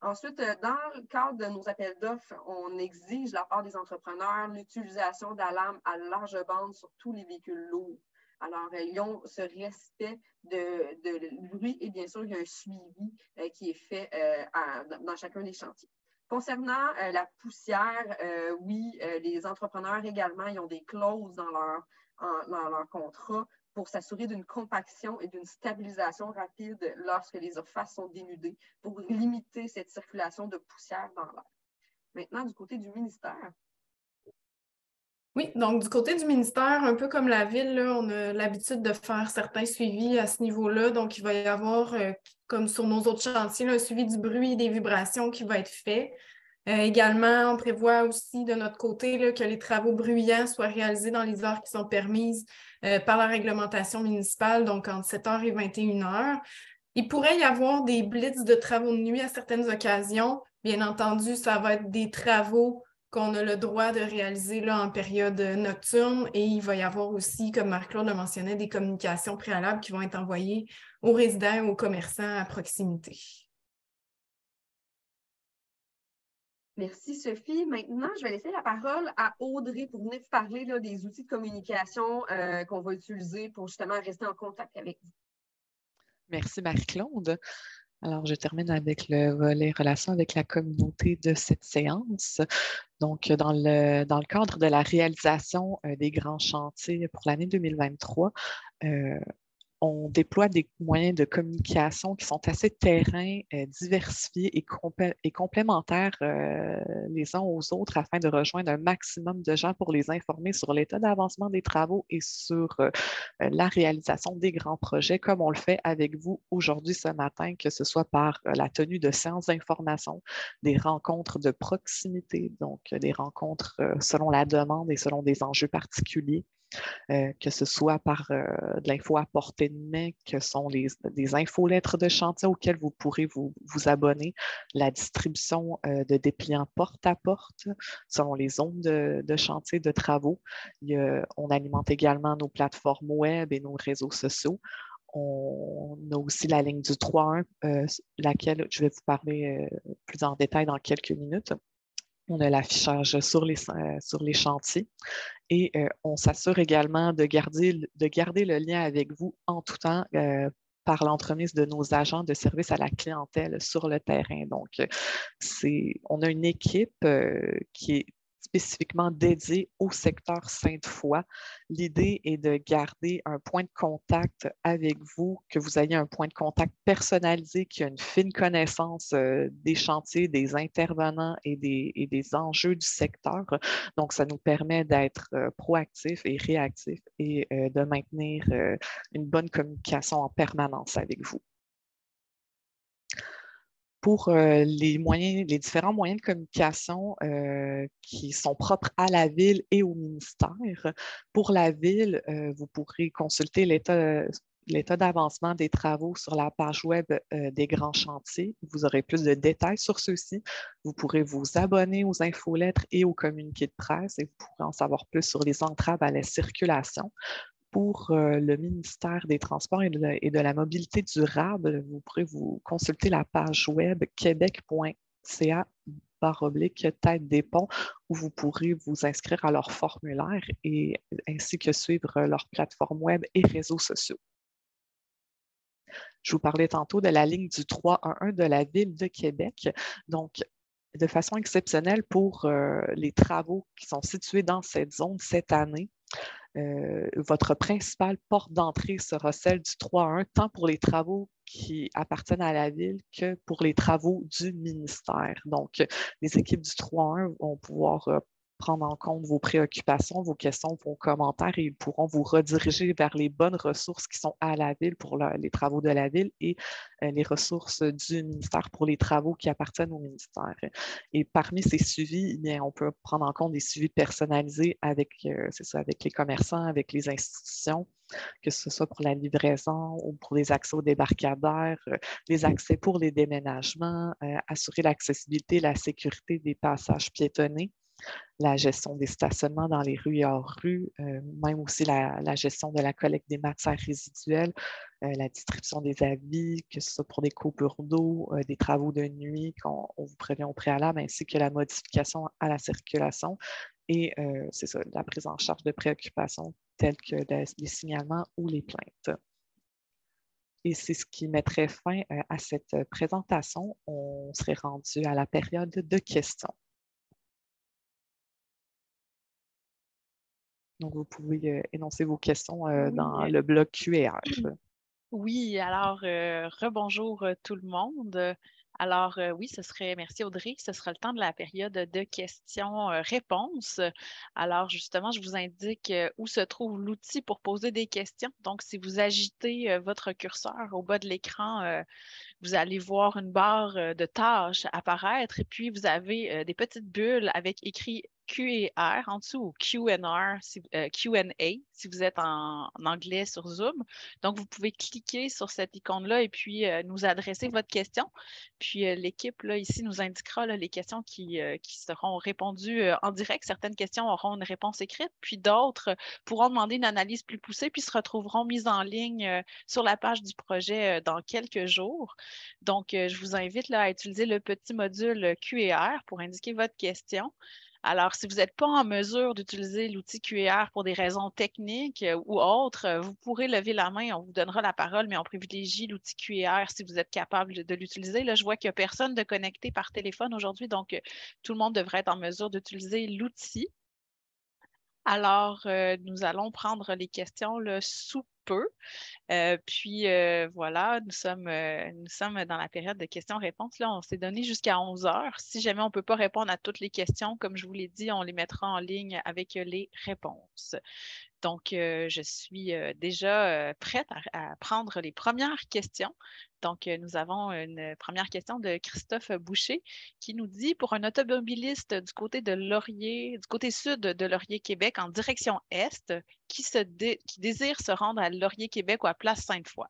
Ensuite, dans le cadre de nos appels d'offres, on exige de la part des entrepreneurs l'utilisation d'alarmes à large bande sur tous les véhicules lourds. Alors, ils ont ce respect de bruit et bien sûr, il y a un suivi qui est fait dans chacun des chantiers. Concernant la poussière, oui, les entrepreneurs également, ils ont des clauses dans leur contrat pour s'assurer d'une compaction et d'une stabilisation rapide lorsque les surfaces sont dénudées, pour limiter cette circulation de poussière dans l'air. Maintenant, du côté du ministère. Oui, donc du côté du ministère, un peu comme la Ville, là, on a l'habitude de faire certains suivis à ce niveau-là. Donc, il va y avoir, comme sur nos autres chantiers, là, un suivi du bruit et des vibrations qui va être fait. Également, on prévoit aussi de notre côté là, que les travaux bruyants soient réalisés dans les heures qui sont permises par la réglementation municipale, donc entre 7h et 21h. Il pourrait y avoir des blitz de travaux de nuit à certaines occasions. Bien entendu, ça va être des travaux qu'on a le droit de réaliser là, en période nocturne et il va y avoir aussi, comme Marc-Claude le mentionnait, des communications préalables qui vont être envoyées aux résidents et aux commerçants à proximité. Merci, Sophie. Maintenant, je vais laisser la parole à Audrey pour venir vous parler là, des outils de communication qu'on va utiliser pour justement rester en contact avec vous. Merci, Marie-Claude. Alors, je termine avec le volet relations avec la communauté de cette séance. Donc, dans le cadre de la réalisation des grands chantiers pour l'année 2023, on déploie des moyens de communication qui sont assez terrains, diversifiés et complémentaires les uns aux autres afin de rejoindre un maximum de gens pour les informer sur l'état d'avancement des travaux et sur la réalisation des grands projets, comme on le fait avec vous aujourd'hui ce matin, que ce soit par la tenue de séances d'information, des rencontres de proximité, donc des rencontres selon la demande et selon des enjeux particuliers. Que ce soit par de l'info à portée de main, que sont des infolettres de chantier auxquelles vous pourrez vous abonner, la distribution de dépliants porte à porte selon les zones de chantier de travaux. On alimente également nos plateformes web et nos réseaux sociaux. On a aussi la ligne du 3.1, laquelle je vais vous parler plus en détail dans quelques minutes. On a l'affichage sur les chantiers et on s'assure également de garder le lien avec vous en tout temps par l'entremise de nos agents de service à la clientèle sur le terrain. Donc, on a une équipe qui est spécifiquement dédié au secteur Sainte-Foy. L'idée est de garder un point de contact avec vous, que vous ayez un point de contact personnalisé, qui a une fine connaissance des chantiers, des intervenants et des enjeux du secteur. Donc, ça nous permet d'être proactifs et réactifs et de maintenir une bonne communication en permanence avec vous. Pour les différents moyens de communication qui sont propres à la Ville et au ministère. Pour la Ville, vous pourrez consulter l'état d'avancement des travaux sur la page web des grands chantiers. Vous aurez plus de détails sur ceux-ci. Vous pourrez vous abonner aux infolettres et aux communiqués de presse et vous pourrez en savoir plus sur les entraves à la circulation. Pour le ministère des Transports et de la mobilité durable, vous pourrez vous consulter la page web québec.ca/tête des ponts où vous pourrez vous inscrire à leur formulaire et ainsi que suivre leur plateforme web et réseaux sociaux. Je vous parlais tantôt de la ligne du 311 de la Ville de Québec. Donc, de façon exceptionnelle pour les travaux qui sont situés dans cette zone cette année, votre principale porte d'entrée sera celle du 3-1, tant pour les travaux qui appartiennent à la Ville que pour les travaux du ministère. Donc, les équipes du 3-1 vont pouvoir prendre en compte vos préoccupations, vos questions, vos commentaires et ils pourront vous rediriger vers les bonnes ressources qui sont à la Ville pour les travaux de la Ville et les ressources du ministère pour les travaux qui appartiennent au ministère. Et parmi ces suivis, bien, on peut prendre en compte des suivis personnalisés avec, avec les commerçants, avec les institutions, que ce soit pour la livraison ou pour les accès aux débarcadères, les accès pour les déménagements, assurer l'accessibilité, la sécurité des passages piétonnés, la gestion des stationnements dans les rues et hors rue, même aussi la gestion de la collecte des matières résiduelles, la distribution des avis, que ce soit pour des coupures d'eau, des travaux de nuit qu'on vous prévient au préalable, ainsi que la modification à la circulation et c'est ça, la prise en charge de préoccupations telles que les signalements ou les plaintes. Et c'est ce qui mettrait fin à cette présentation. On serait rendu à la période de questions. Donc, vous pouvez énoncer vos questions dans le bloc Q&R. Oui, alors, rebonjour tout le monde. Alors, oui, merci Audrey, ce sera le temps de la période de questions-réponses. Alors, justement, je vous indique où se trouve l'outil pour poser des questions. Donc, si vous agitez votre curseur au bas de l'écran, vous allez voir une barre de tâches apparaître et puis vous avez des petites bulles avec écrit Q&R en dessous ou Q&A si vous êtes en anglais sur Zoom. Donc, vous pouvez cliquer sur cette icône-là et puis nous adresser votre question. Puis l'équipe là, ici nous indiquera là, les questions qui seront répondues en direct. Certaines questions auront une réponse écrite, puis d'autres pourront demander une analyse plus poussée puis se retrouveront mises en ligne sur la page du projet dans quelques jours. Donc, je vous invite là, à utiliser le petit module Q&R pour indiquer votre question. Alors, si vous n'êtes pas en mesure d'utiliser l'outil Q&R pour des raisons techniques ou autres, vous pourrez lever la main, on vous donnera la parole, mais on privilégie l'outil Q&R si vous êtes capable de l'utiliser. Là, je vois qu'il n'y a personne de connecté par téléphone aujourd'hui, donc tout le monde devrait être en mesure d'utiliser l'outil. Alors, nous allons prendre les questions là, sous peu. Voilà, nous sommes dans la période de questions-réponses. Là, on s'est donné jusqu'à 11 heures. Si jamais on ne peut pas répondre à toutes les questions, comme je vous l'ai dit, on les mettra en ligne avec les réponses. Donc, je suis déjà prête à prendre les premières questions. Donc, nous avons une première question de Christophe Boucher qui nous dit, pour un automobiliste du côté de Laurier, du côté sud de Laurier-Québec en direction est, qui désire se rendre à Laurier-Québec ou à Place Sainte-Foy.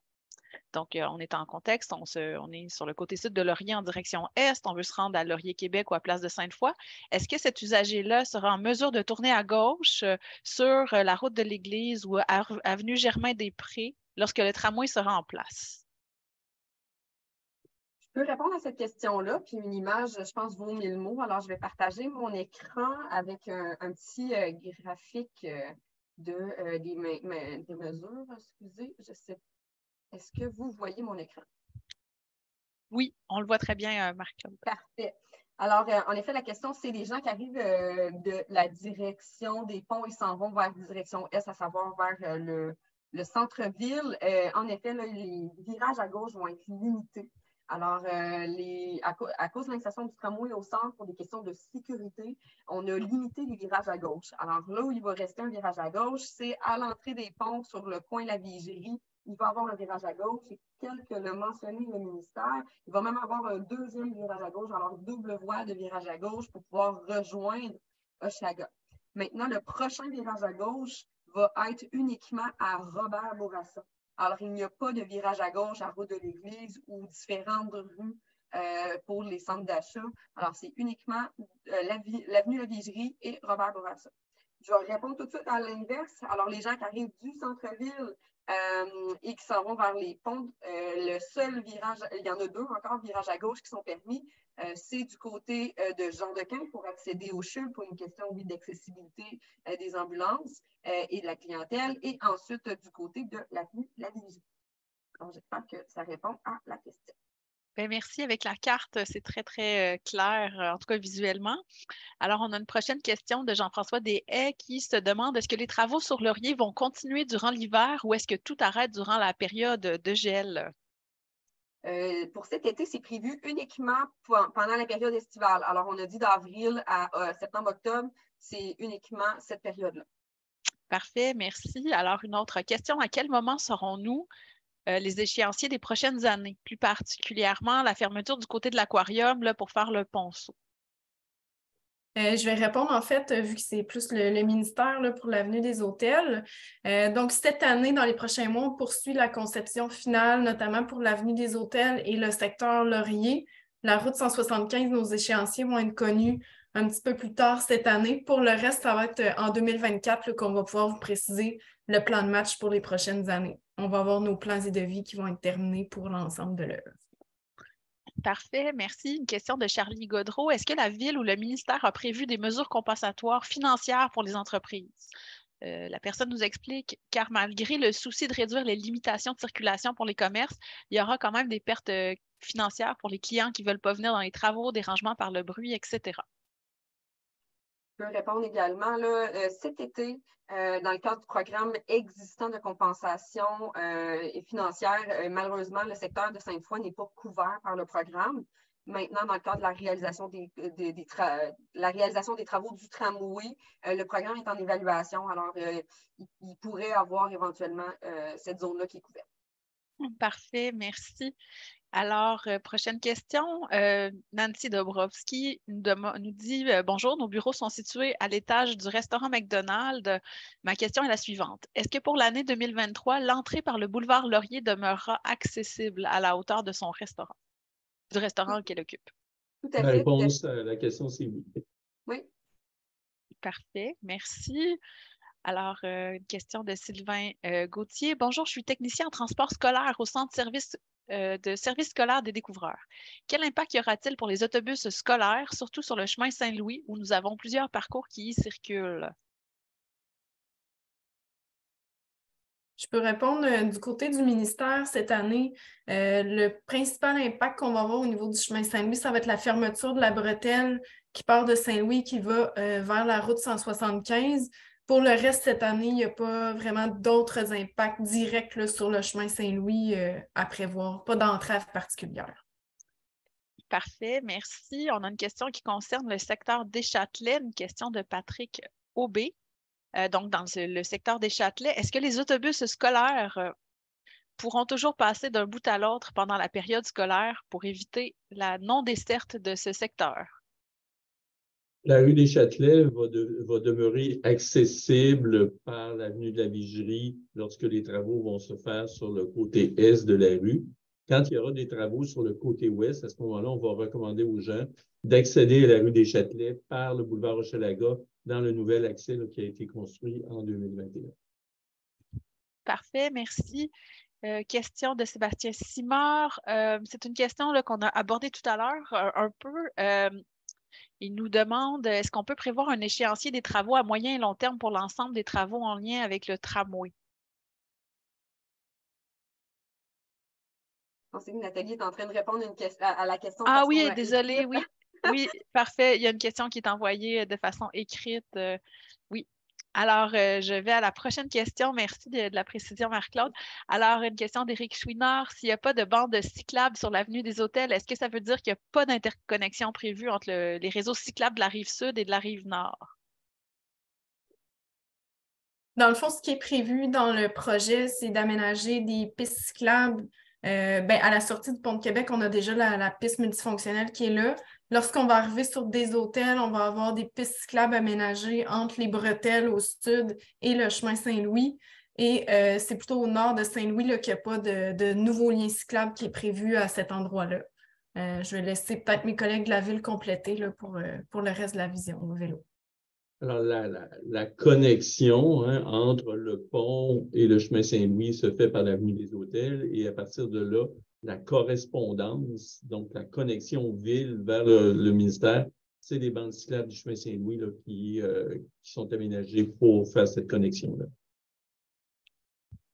Donc, on est en contexte, on est sur le côté sud de Laurier en direction est, on veut se rendre à Laurier-Québec ou à Place de Sainte-Foy. Est-ce que cet usager-là sera en mesure de tourner à gauche sur la route de l'Église ou avenue Germain-des-Prés lorsque le tramway sera en place? Je peux répondre à cette question-là, puis une image, je pense, vaut 1000 mots. Alors, je vais partager mon écran avec un petit graphique des mesures. Excusez, je sais. Est-ce que vous voyez mon écran? Oui, on le voit très bien, Marc-Claude. Parfait. Alors, en effet, la question, c'est les gens qui arrivent de la direction des ponts et s'en vont vers la direction Est, à savoir vers le centre-ville. En effet, là, les virages à gauche vont être limités. Alors, à cause de l'installation du tramway au centre, pour des questions de sécurité, on a limité les virages à gauche. Alors, là où il va rester un virage à gauche, c'est à l'entrée des ponts sur le coin de la Vigerie. Il va y avoir un virage à gauche, et tel que l'a mentionné le ministère, il va même avoir un deuxième virage à gauche, alors double voie de virage à gauche pour pouvoir rejoindre Hochelaga. Maintenant, le prochain virage à gauche va être uniquement à Robert-Bourassa. Alors, il n'y a pas de virage à gauche à Route de l'Église ou différentes rues pour les centres d'achat. Alors, c'est uniquement l'avenue La Vigerie et Robert-Bourassa. Je vais répondre tout de suite à l'inverse. Alors, les gens qui arrivent du centre-ville et qui s'en vont vers les ponts, le seul virage, il y en a deux encore, virages à gauche qui sont permis, c'est du côté de Jean-Dequin pour accéder au CHUL pour une question d'accessibilité des ambulances et de la clientèle, et ensuite du côté de l'avenue La Vigerie. Donc, j'espère que ça répond à la question. Bien, merci. Avec la carte, c'est très, très clair, en tout cas visuellement. Alors, on a une prochaine question de Jean-François Deshaies qui se demande est-ce que les travaux sur Laurier vont continuer durant l'hiver ou est-ce que tout arrête durant la période de gel? Pour cet été, c'est prévu uniquement pendant la période estivale. Alors, on a dit d'avril à septembre-octobre, c'est uniquement cette période-là. Parfait, merci. Alors, une autre question. À quel moment serons-nous les échéanciers des prochaines années, plus particulièrement la fermeture du côté de l'aquarium pour faire le ponceau? Je vais répondre, en fait, vu que c'est plus le ministère là, pour l'avenue des hôtels. Donc, cette année, dans les prochains mois, on poursuit la conception finale, notamment pour l'avenue des hôtels et le secteur Laurier. La route 175, nos échéanciers vont être connus un petit peu plus tard cette année. Pour le reste, ça va être en 2024 qu'on va pouvoir vous préciser le plan de match pour les prochaines années. On va avoir nos plans et devis qui vont être terminés pour l'ensemble de l'œuvre. Parfait, merci. Une question de Charlie Gaudreault. Est-ce que la Ville ou le ministère a prévu des mesures compensatoires financières pour les entreprises? La personne nous explique, car malgré le souci de réduire les limitations de circulation pour les commerces, il y aura quand même des pertes financières pour les clients qui ne veulent pas venir dans les travaux, dérangements par le bruit, etc. Je peux répondre également. Là, cet été, dans le cadre du programme existant de compensation et financière, malheureusement, le secteur de Sainte-Foy n'est pas couvert par le programme. Maintenant, dans le cadre de la réalisation des travaux du tramway, le programme est en évaluation. Alors, il pourrait avoir éventuellement cette zone-là qui est couverte. Parfait, merci. Alors, prochaine question. Nancy Dobrowski nous dit bonjour, nos bureaux sont situés à l'étage du restaurant McDonald's. Ma question est la suivante. Est-ce que pour l'année 2023, l'entrée par le boulevard Laurier demeurera accessible à la hauteur de son restaurant, du restaurant qu'elle occupe? Tout à fait. La réponse à la question, c'est oui. Oui. Parfait, merci. Alors, une question de Sylvain Gauthier. Bonjour, je suis technicien en transport scolaire au centre de service scolaire des découvreurs. Quel impact y aura-t-il pour les autobus scolaires, surtout sur le chemin Saint-Louis, où nous avons plusieurs parcours qui y circulent? Je peux répondre du côté du ministère cette année. Le principal impact qu'on va avoir au niveau du chemin Saint-Louis, ça va être la fermeture de la bretelle qui part de Saint-Louis qui va vers la route 175. Pour le reste, cette année, il n'y a pas vraiment d'autres impacts directs là, sur le chemin Saint-Louis à prévoir, pas d'entrave particulière. Parfait, merci. On a une question qui concerne le secteur des Châtelets, une question de Patrick Aubé. Donc, dans le secteur des Châtelets, est-ce que les autobus scolaires pourront toujours passer d'un bout à l'autre pendant la période scolaire pour éviter la non-desserte de ce secteur? La rue des Châtelets va demeurer accessible par l'avenue de la Vigerie lorsque les travaux vont se faire sur le côté est de la rue. Quand il y aura des travaux sur le côté ouest, à ce moment-là, on va recommander aux gens d'accéder à la rue des Châtelets par le boulevard Hochelaga dans le nouvel accès qui a été construit en 2021. Parfait, merci. Question de Sébastien Simard. C'est une question qu'on a abordée tout à l'heure un peu. Il nous demande, est-ce qu'on peut prévoir un échéancier des travaux à moyen et long terme pour l'ensemble des travaux en lien avec le tramway? Je pensais que Nathalie est en train de répondre à la question. Ah oui, désolée, oui. Oui, parfait. Il y a une question qui est envoyée de façon écrite. Oui. Alors, je vais à la prochaine question. Merci de la précision, Marc-Claude. Alors, une question d'Éric Chouinard. S'il n'y a pas de bande cyclable sur l'avenue des Hôtels, est-ce que ça veut dire qu'il n'y a pas d'interconnexion prévue entre les réseaux cyclables de la rive sud et de la rive nord? Dans le fond, ce qui est prévu dans le projet, c'est d'aménager des pistes cyclables. À la sortie du pont de Québec, on a déjà la piste multifonctionnelle qui est là. Lorsqu'on va arriver sur des hôtels, on va avoir des pistes cyclables aménagées entre les bretelles au sud et le chemin Saint-Louis. Et c'est plutôt au nord de Saint-Louis qu'il n'y a pas de nouveau lien cyclable qui est prévu à cet endroit-là. Je vais laisser peut-être mes collègues de la ville compléter là, pour le reste de la vision au vélo. Alors, la connexion entre le pont et le chemin Saint-Louis se fait par l'avenue des Hôtels et à partir de là, la correspondance, donc la connexion ville vers le ministère, c'est les bandes cyclables du chemin Saint-Louis qui sont aménagées pour faire cette connexion-là.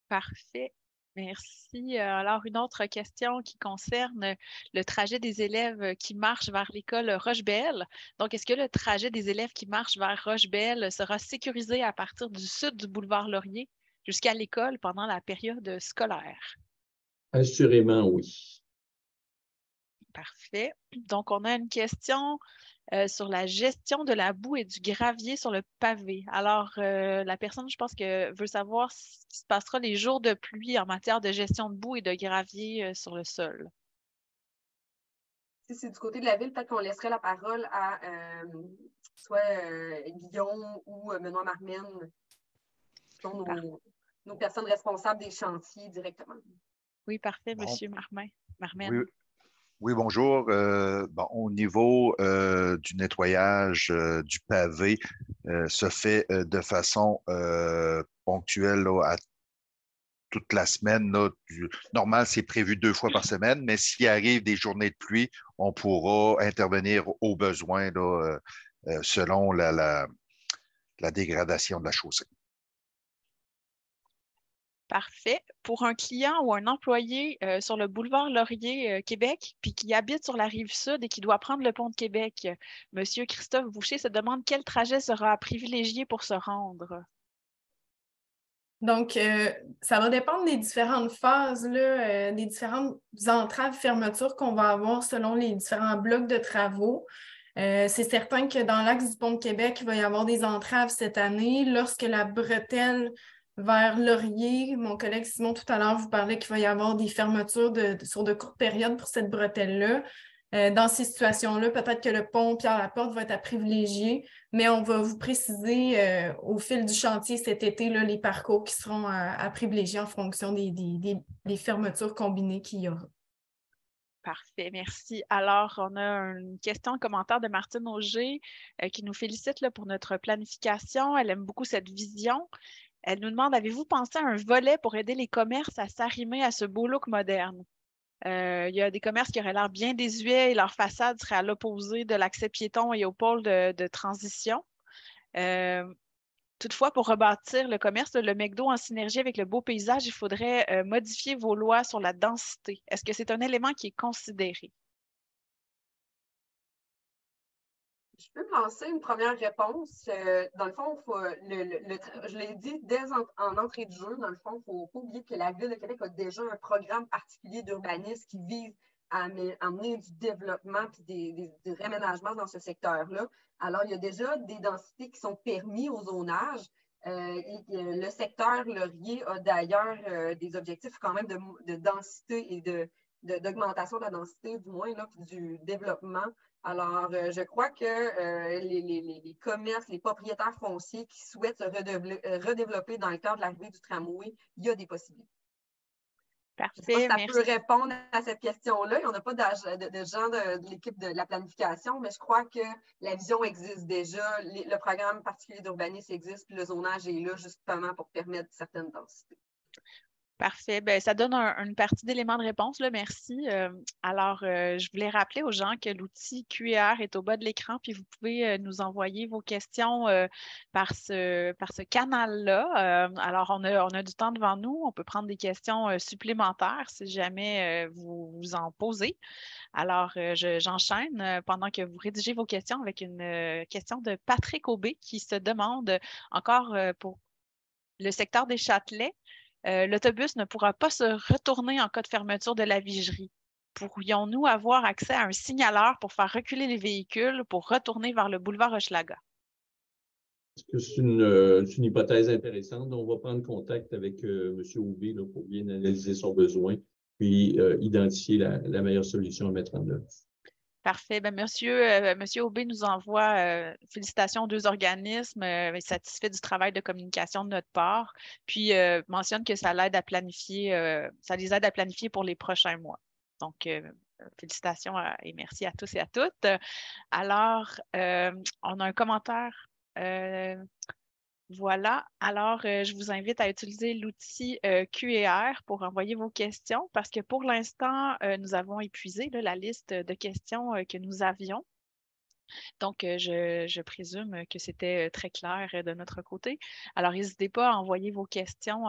Parfait. Merci. Alors, une autre question qui concerne le trajet des élèves qui marchent vers l'école Roche-Belle. Donc, est-ce que le trajet des élèves qui marchent vers Roche-Belle sera sécurisé à partir du sud du boulevard Laurier jusqu'à l'école pendant la période scolaire? Assurément, oui. Parfait. Donc, on a une question sur la gestion de la boue et du gravier sur le pavé. Alors, la personne, je pense que veut savoir ce qui se passera les jours de pluie en matière de gestion de boue et de gravier sur le sol. Si c'est du côté de la ville, peut-être qu'on laisserait la parole à soit Guillaume ou Benoît Marmène, qui sont nos personnes responsables des chantiers directement. Oui, parfait, Monsieur Marmène. Oui, bonjour. Au niveau du nettoyage du pavé, se fait de façon ponctuelle là, à toute la semaine. Là, normal, c'est prévu 2 fois par semaine, mais s'il arrive des journées de pluie, on pourra intervenir au besoin là, selon la dégradation de la chaussée. Parfait. Pour un client ou un employé sur le boulevard Laurier, Québec, puis qui habite sur la rive sud et qui doit prendre le pont de Québec, Monsieur Christophe Boucher se demande quel trajet sera privilégié pour se rendre. Donc, ça va dépendre des différentes phases, là, des différentes entraves, fermetures qu'on va avoir selon les différents blocs de travaux. C'est certain que dans l'axe du pont de Québec, il va y avoir des entraves cette année. Lorsque la bretelle vers Laurier, mon collègue Simon tout à l'heure vous parlait qu'il va y avoir des fermetures sur de courtes périodes pour cette bretelle-là. Dans ces situations-là, peut-être que le pont Pierre-Laporte va être à privilégier, mais on va vous préciser au fil du chantier cet été là, les parcours qui seront à privilégier en fonction des fermetures combinées qu'il y aura. Parfait, merci. Alors, on a une question, un commentaire de Martine Auger qui nous félicite là, pour notre planification. Elle aime beaucoup cette vision. Elle nous demande, avez-vous pensé à un volet pour aider les commerces à s'arrimer à ce beau look moderne? Il y a des commerces qui auraient l'air bien désuets et leur façade serait à l'opposé de l'accès piéton et au pôle de transition. Toutefois, pour rebâtir le commerce, le McDo en synergie avec le beau paysage, il faudrait modifier vos lois sur la densité. Est-ce que c'est un élément qui est considéré? Je peux me lancer une première réponse. Dans le fond, je l'ai dit dès en entrée de jeu, dans le fond, il ne faut pas oublier que la Ville de Québec a déjà un programme particulier d'urbanisme qui vise à amener du développement et des réaménagements dans ce secteur-là. Alors, il y a déjà des densités qui sont permises au zonage. Le secteur Laurier a d'ailleurs des objectifs quand même de densité et d'augmentation de la densité, du moins, là, puis du développement. Alors, je crois que les commerces, les propriétaires fonciers qui souhaitent se redévelopper dans le cadre de l'arrivée du tramway, il y a des possibilités. Parfait, je ne sais pas si ça peut répondre à cette question-là. Il n'y en a pas de gens de l'équipe de la planification, mais je crois que la vision existe déjà. Le programme particulier d'urbanisme existe, puis le zonage est là justement pour permettre certaines densités. Parfait. Ben, ça donne une partie d'éléments de réponse, là. Merci. Alors, je voulais rappeler aux gens que l'outil QR est au bas de l'écran, puis vous pouvez nous envoyer vos questions par ce canal-là. Alors, on a du temps devant nous. On peut prendre des questions supplémentaires si jamais vous vous en posez. Alors, j'enchaîne pendant que vous rédigez vos questions avec une question de Patrick Aubé qui se demande encore pour le secteur des Châtelets. L'autobus ne pourra pas se retourner en cas de fermeture de la vigerie. Pourrions-nous avoir accès à un signaleur pour faire reculer les véhicules pour retourner vers le boulevard Hochelaga? C'est une hypothèse intéressante. On va prendre contact avec M. Aubé là, pour bien analyser son besoin puis identifier la meilleure solution à mettre en œuvre. Parfait. Ben, Monsieur Aubé nous envoie félicitations aux deux organismes, est satisfait du travail de communication de notre part, puis mentionne que ça l'aide à planifier, ça les aide à planifier pour les prochains mois. Donc, félicitations et merci à tous et à toutes. Alors, on a un commentaire. Voilà. Alors, je vous invite à utiliser l'outil QR pour envoyer vos questions parce que pour l'instant, nous avons épuisé là, la liste de questions que nous avions. Donc, je présume que c'était très clair de notre côté. Alors, n'hésitez pas à envoyer vos questions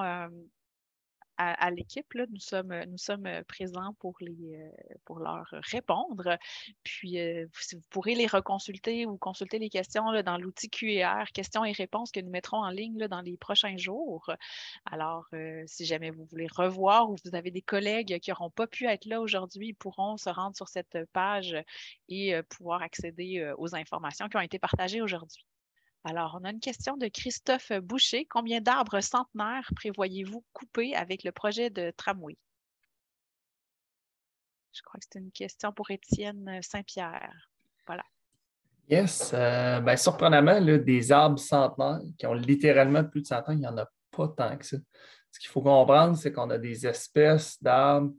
à l'équipe. Nous sommes présents pour leur répondre. Puis, vous pourrez les reconsulter ou consulter les questions là, dans l'outil QR, questions et réponses que nous mettrons en ligne là, dans les prochains jours. Alors, si jamais vous voulez revoir ou vous avez des collègues qui n'auront pas pu être là aujourd'hui, ils pourront se rendre sur cette page et pouvoir accéder aux informations qui ont été partagées aujourd'hui. Alors, on a une question de Christophe Boucher. Combien d'arbres centenaires prévoyez-vous couper avec le projet de tramway? Je crois que c'est une question pour Étienne Saint-Pierre. Voilà. Yes. Ben, surprenamment, là, des arbres centenaires qui ont littéralement plus de 100 ans, il n'y en a pas tant que ça. Ce qu'il faut comprendre, c'est qu'on a des espèces d'arbres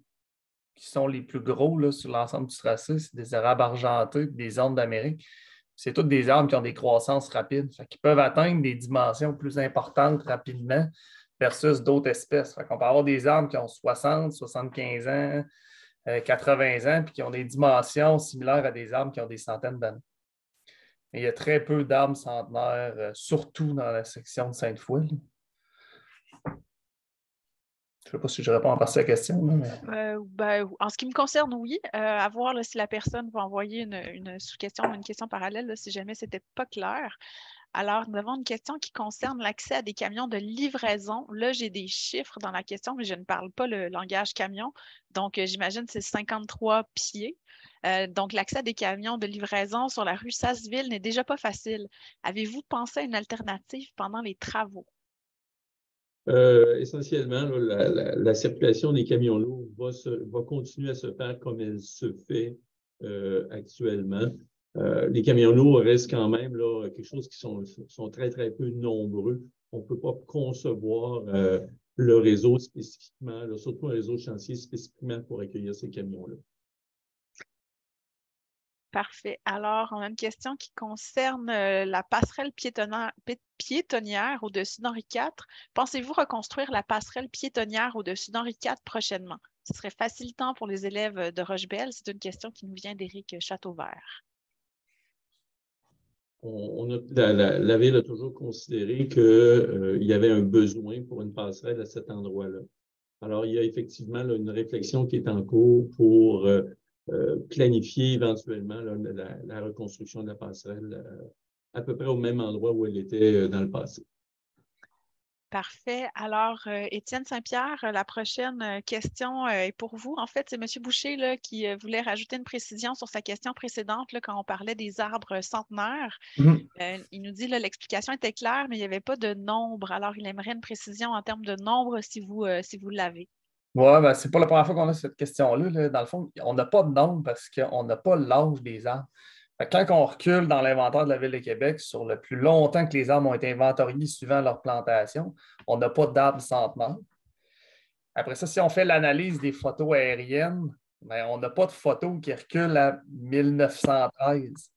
qui sont les plus gros là, sur l'ensemble du tracé. C'est des érables argentés, des ormes d'Amérique. C'est tous des arbres qui ont des croissances rapides, qui peuvent atteindre des dimensions plus importantes rapidement versus d'autres espèces. On peut avoir des arbres qui ont 60, 75 ans, 80 ans, puis qui ont des dimensions similaires à des arbres qui ont des centaines d'années. Mais il y a très peu d'arbres centenaires, surtout dans la section de Sainte-Foy. Je ne sais pas si je réponds en partie à la question. Mais... en ce qui me concerne, oui. À voir là, si la personne va envoyer une sous-question ou une question parallèle, là, si jamais ce n'était pas clair. Alors, nous avons une question qui concerne l'accès à des camions de livraison. Là, j'ai des chiffres dans la question, mais je ne parle pas le langage camion. Donc, j'imagine que c'est 53 pieds. Donc, l'accès à des camions de livraison sur la rue Sasseville n'est déjà pas facile. Avez-vous pensé à une alternative pendant les travaux? Essentiellement, là, la circulation des camions lourds va continuer à se faire comme elle se fait actuellement. Les camions lourds restent quand même là, quelque chose qui sont très, très peu nombreux. On ne peut pas concevoir le réseau spécifiquement, là, surtout un réseau de chantier spécifiquement pour accueillir ces camions-là. Parfait. Alors, on a une question qui concerne la passerelle piétonnière au-dessus d'Henri IV. Pensez-vous reconstruire la passerelle piétonnière au-dessus d'Henri IV prochainement? Ce serait facilitant pour les élèves de Rochebelle. C'est une question qui nous vient d'Éric Châteauvert. La Ville a toujours considéré qu'il y avait un besoin pour une passerelle à cet endroit-là. Alors, il y a effectivement là, une réflexion qui est en cours pour planifier éventuellement là, la reconstruction de la passerelle à peu près au même endroit où elle était dans le passé. Parfait. Alors, Étienne Saint-Pierre, la prochaine question est pour vous. En fait, c'est M. Boucher là, qui voulait rajouter une précision sur sa question précédente là, quand on parlait des arbres centenaires. Il nous dit que l'explication était claire, mais il n'y avait pas de nombre. Alors, il aimerait une précision en termes de nombre si vous l'avez. Oui, ben, c'est pas la première fois qu'on a cette question-là. Là. Dans le fond, on n'a pas de nombre parce qu'on n'a pas l'âge des arbres. Quand on recule dans l'inventaire de la Ville de Québec, sur le plus longtemps que les arbres ont été inventoriés suivant leur plantation, on n'a pas d'arbres centenaires. Après ça, si on fait l'analyse des photos aériennes, ben, on n'a pas de photos qui reculent à 1913.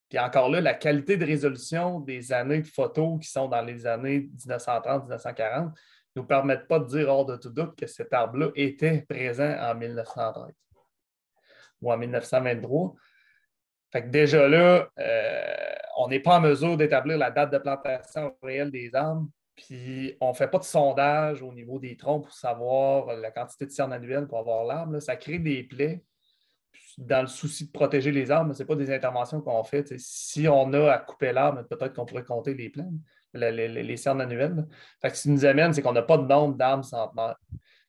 Puis encore là, la qualité de résolution des années de photos qui sont dans les années 1930-1940 ne nous permettent pas de dire hors de tout doute que cet arbre-là était présent en 1913 ou en 1923. Fait que déjà là, on n'est pas en mesure d'établir la date de plantation réelle des arbres, puis on ne fait pas de sondage au niveau des troncs pour savoir la quantité de cerne annuelle pour avoir l'arbre. Ça crée des plaies. Dans le souci de protéger les arbres, ce n'est pas des interventions qu'on fait. T'sais, si on a à couper l'arbre, peut-être qu'on pourrait compter les plaines, les cernes annuelles. Fait que ce qui nous amène, c'est qu'on n'a pas de nombre d'arbres centenaires.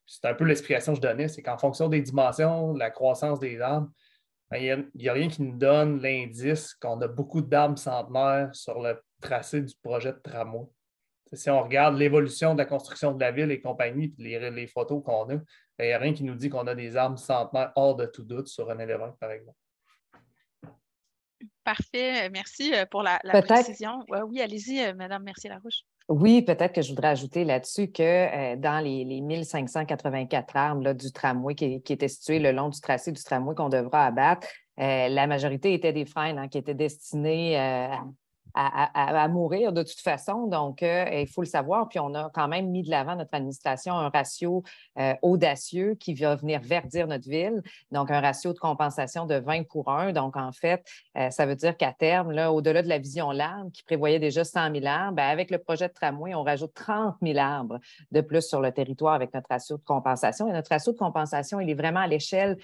C'est un peu l'explication que je donnais, c'est qu'en fonction des dimensions, de la croissance des arbres, il n'y a rien qui nous donne l'indice qu'on a beaucoup d'arbres centenaires sur le tracé du projet de tramway. Si on regarde l'évolution de la construction de la ville et compagnie, puis les photos qu'on a, il n'y a rien qui nous dit qu'on a des arbres centenaires hors de tout doute sur un élément, par exemple. Parfait. Merci pour la précision. Oui, allez-y, Mme Mercier-Larouche. Oui, peut-être que je voudrais ajouter là-dessus que dans les 1584 arbres là, du tramway qui étaient situés le long du tracé du tramway qu'on devra abattre, la majorité étaient des frênes qui étaient destinés à mourir de toute façon. Donc, il faut le savoir. Puis, on a quand même mis de l'avant, notre administration, un ratio audacieux qui va venir verdir notre ville. Donc, un ratio de compensation de 20/1. Donc, en fait, ça veut dire qu'à terme, là, au-delà de la vision large qui prévoyait déjà 100 000 arbres, bien, avec le projet de tramway, on rajoute 30 000 arbres de plus sur le territoire avec notre ratio de compensation. Et notre ratio de compensation, il est vraiment à l'échelle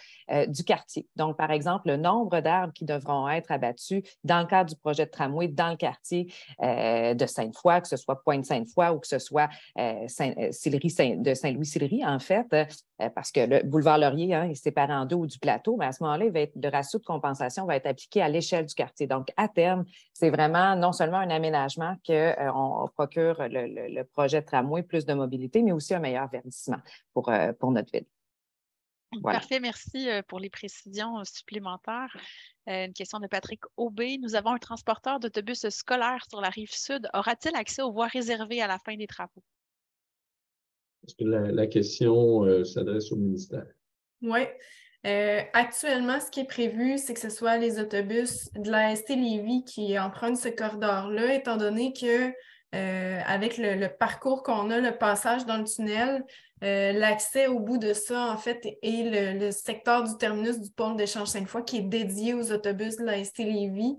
du quartier. Donc, par exemple, le nombre d'arbres qui devront être abattus dans le cadre du projet de tramway, dans le quartier de Sainte-Foy, que ce soit Pointe-Sainte-Foy ou que ce soit de Saint-Louis-Sillery, en fait, parce que le boulevard Laurier est séparé en deux ou du plateau, mais à ce moment-là, le ratio de compensation va être appliqué à l'échelle du quartier. Donc, à terme, c'est vraiment non seulement un aménagement qu'on procure le projet de tramway, plus de mobilité, mais aussi un meilleur verdissement pour notre ville. Voilà. Parfait, merci pour les précisions supplémentaires. Une question de Patrick Aubé. Nous avons un transporteur d'autobus scolaire sur la rive sud. Aura-t-il accès aux voies réservées à la fin des travaux? Est-ce que la question s'adresse au ministère? Oui. Actuellement, ce qui est prévu, c'est que ce soit les autobus de la ST Lévis qui empruntent ce corridor-là, étant donné que avec le parcours qu'on a, le passage dans le tunnel, l'accès au bout de ça, en fait, est le secteur du terminus du pôle d'échange Sainte-Foy qui est dédié aux autobus de la ST Lévis.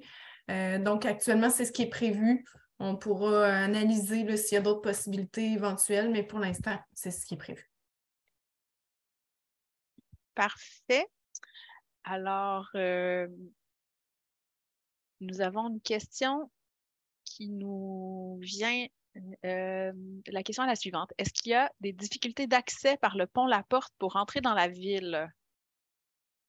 Donc, actuellement, c'est ce qui est prévu. On pourra analyser s'il y a d'autres possibilités éventuelles, mais pour l'instant, c'est ce qui est prévu. Parfait. Alors, nous avons une question qui nous vient. La question est la suivante. Est-ce qu'il y a des difficultés d'accès par le pont La Porte pour entrer dans la ville?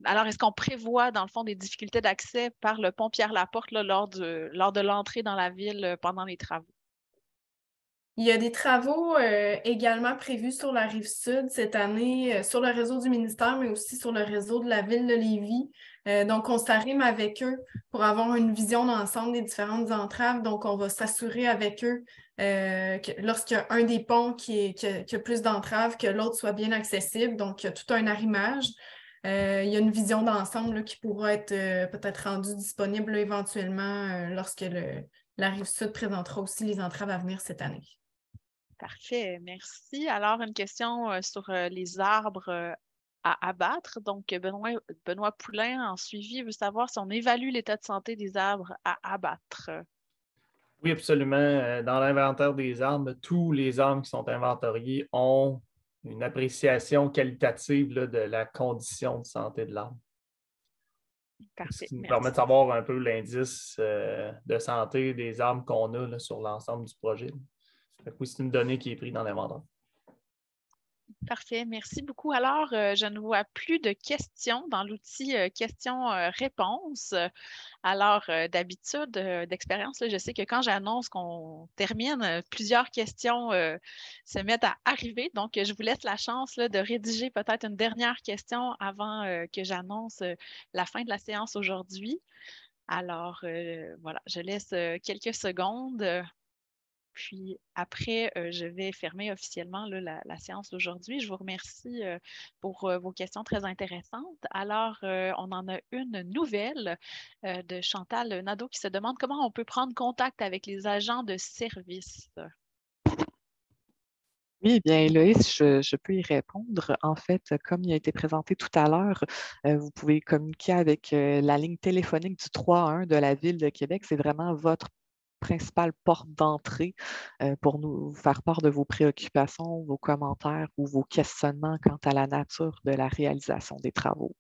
Alors, est-ce qu'on prévoit, dans le fond, des difficultés d'accès par le pont Pierre-Laporte lors de l'entrée dans la ville pendant les travaux? Il y a des travaux également prévus sur la Rive-Sud cette année, sur le réseau du ministère, mais aussi sur le réseau de la ville de Lévis. Donc, on s'arrime avec eux pour avoir une vision d'ensemble des différentes entraves. Donc, on va s'assurer avec eux que lorsqu'il y a un des ponts qui a plus d'entraves, que l'autre soit bien accessible. Donc, il y a tout un arrimage. Il y a une vision d'ensemble qui pourra être peut-être rendue disponible éventuellement lorsque la Rive-Sud présentera aussi les entraves à venir cette année. Parfait, merci. Alors, une question sur les arbres à abattre. Donc, Benoît Poulain, en suivi, veut savoir si on évalue l'état de santé des arbres à abattre. Oui, absolument. Dans l'inventaire des arbres, tous les arbres qui sont inventoriés ont une appréciation qualitative de la condition de santé de l'arbre. Parfait. Ce qui nous permet de savoir un peu l'indice de santé des arbres qu'on a sur l'ensemble du projet. Oui, c'est une donnée qui est prise dans l'inventaire. Parfait, merci beaucoup. Alors, je ne vois plus de questions dans l'outil questions-réponses. Alors, d'habitude, d'expérience, je sais que quand j'annonce qu'on termine, plusieurs questions se mettent à arriver. Donc, je vous laisse la chance de rédiger peut-être une dernière question avant que j'annonce la fin de la séance aujourd'hui. Alors, voilà, je laisse quelques secondes. Puis après, je vais fermer officiellement la séance d'aujourd'hui. Je vous remercie pour vos questions très intéressantes. Alors, on en a une nouvelle de Chantal Nadeau qui se demande comment on peut prendre contact avec les agents de service. Oui, bien, Héloïse, je peux y répondre. En fait, comme il a été présenté tout à l'heure, vous pouvez communiquer avec la ligne téléphonique du 3-1 de la Ville de Québec. C'est vraiment votre principale porte d'entrée pour nous faire part de vos préoccupations, vos commentaires ou vos questionnements quant à la nature de la réalisation des travaux.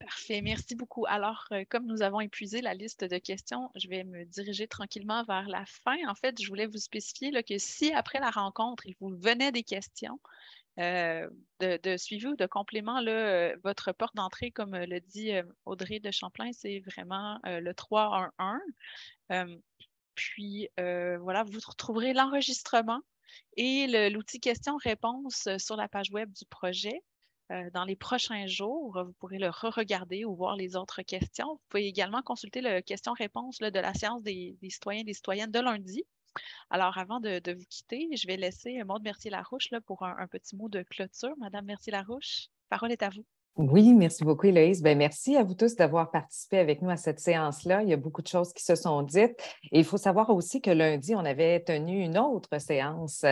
Parfait, merci beaucoup. Alors, comme nous avons épuisé la liste de questions, je vais me diriger tranquillement vers la fin. En fait, je voulais vous spécifier là, que si après la rencontre, il vous venait des questions de suivi ou de complément, là, votre porte d'entrée, comme le dit Audrey de Champlain, c'est vraiment le 311. Puis, voilà, vous retrouverez l'enregistrement et l'outil questions-réponses sur la page web du projet. Dans les prochains jours, vous pourrez le re-regarder ou voir les autres questions. Vous pouvez également consulter le question-réponse de la séance des citoyens et des citoyennes de lundi. Alors, avant de vous quitter, je vais laisser Maude Mercier-Larouche pour un petit mot de clôture. Madame Mercier-Larouche, parole est à vous. Oui, merci beaucoup, Héloïse. Bien, merci à vous tous d'avoir participé avec nous à cette séance-là. Il y a beaucoup de choses qui se sont dites. Et il faut savoir aussi que lundi, on avait tenu une autre séance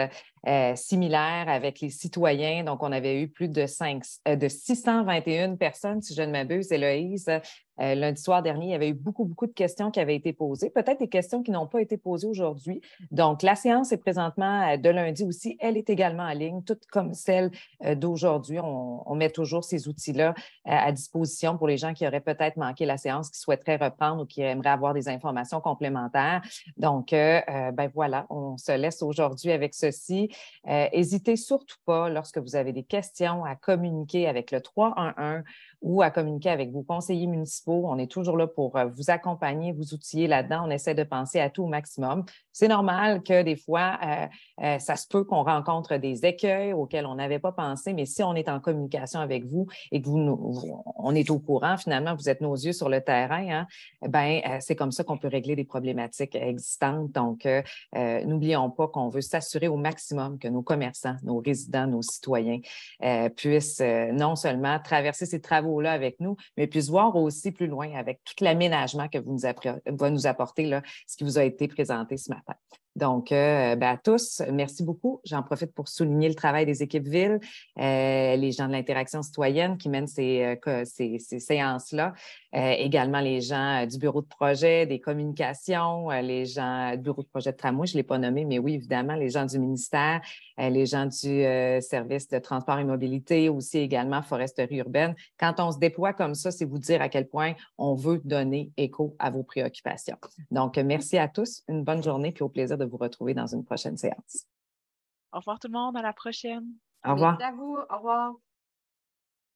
similaire avec les citoyens. Donc, on avait eu plus de 621 personnes, si je ne m'abuse, Héloïse. Lundi soir dernier, il y avait eu beaucoup de questions qui avaient été posées, peut-être des questions qui n'ont pas été posées aujourd'hui. Donc, la séance est présentement de lundi aussi. Elle est également en ligne, toute comme celle d'aujourd'hui. On met toujours ces outils-là à disposition pour les gens qui auraient peut-être manqué la séance, qui souhaiteraient reprendre ou qui aimeraient avoir des informations complémentaires. Donc, ben voilà, on se laisse aujourd'hui avec ceci. N'hésitez surtout pas, lorsque vous avez des questions, à communiquer avec le 311 ou à communiquer avec vos conseillers municipaux. On est toujours là pour vous accompagner, vous outiller là-dedans. On essaie de penser à tout au maximum. C'est normal que des fois, ça se peut qu'on rencontre des écueils auxquels on n'avait pas pensé, mais si on est en communication avec vous et que on est au courant, finalement, vous êtes nos yeux sur le terrain, hein, c'est comme ça qu'on peut régler des problématiques existantes. Donc, n'oublions pas qu'on veut s'assurer au maximum que nos commerçants, nos résidents, nos citoyens puissent non seulement traverser ces travaux-là avec nous, mais puissent voir aussi plus loin avec tout l'aménagement que vous va nous apporter là, ce qui vous a été présenté ce matin. Donc, à tous, merci beaucoup. J'en profite pour souligner le travail des équipes villes, les gens de l'interaction citoyenne qui mènent ces séances-là, également les gens du bureau de projet, des communications, les gens du bureau de projet de tramway, je ne l'ai pas nommé, mais oui, évidemment, les gens du ministère, les gens du service de transport et mobilité, aussi également foresterie urbaine. Quand on se déploie comme ça, c'est vous dire à quel point on veut donner écho à vos préoccupations. Donc, merci à tous, une bonne journée, puis au plaisir de vous retrouver dans une prochaine séance. Au revoir tout le monde, à la prochaine. Au revoir. Merci à vous, au revoir.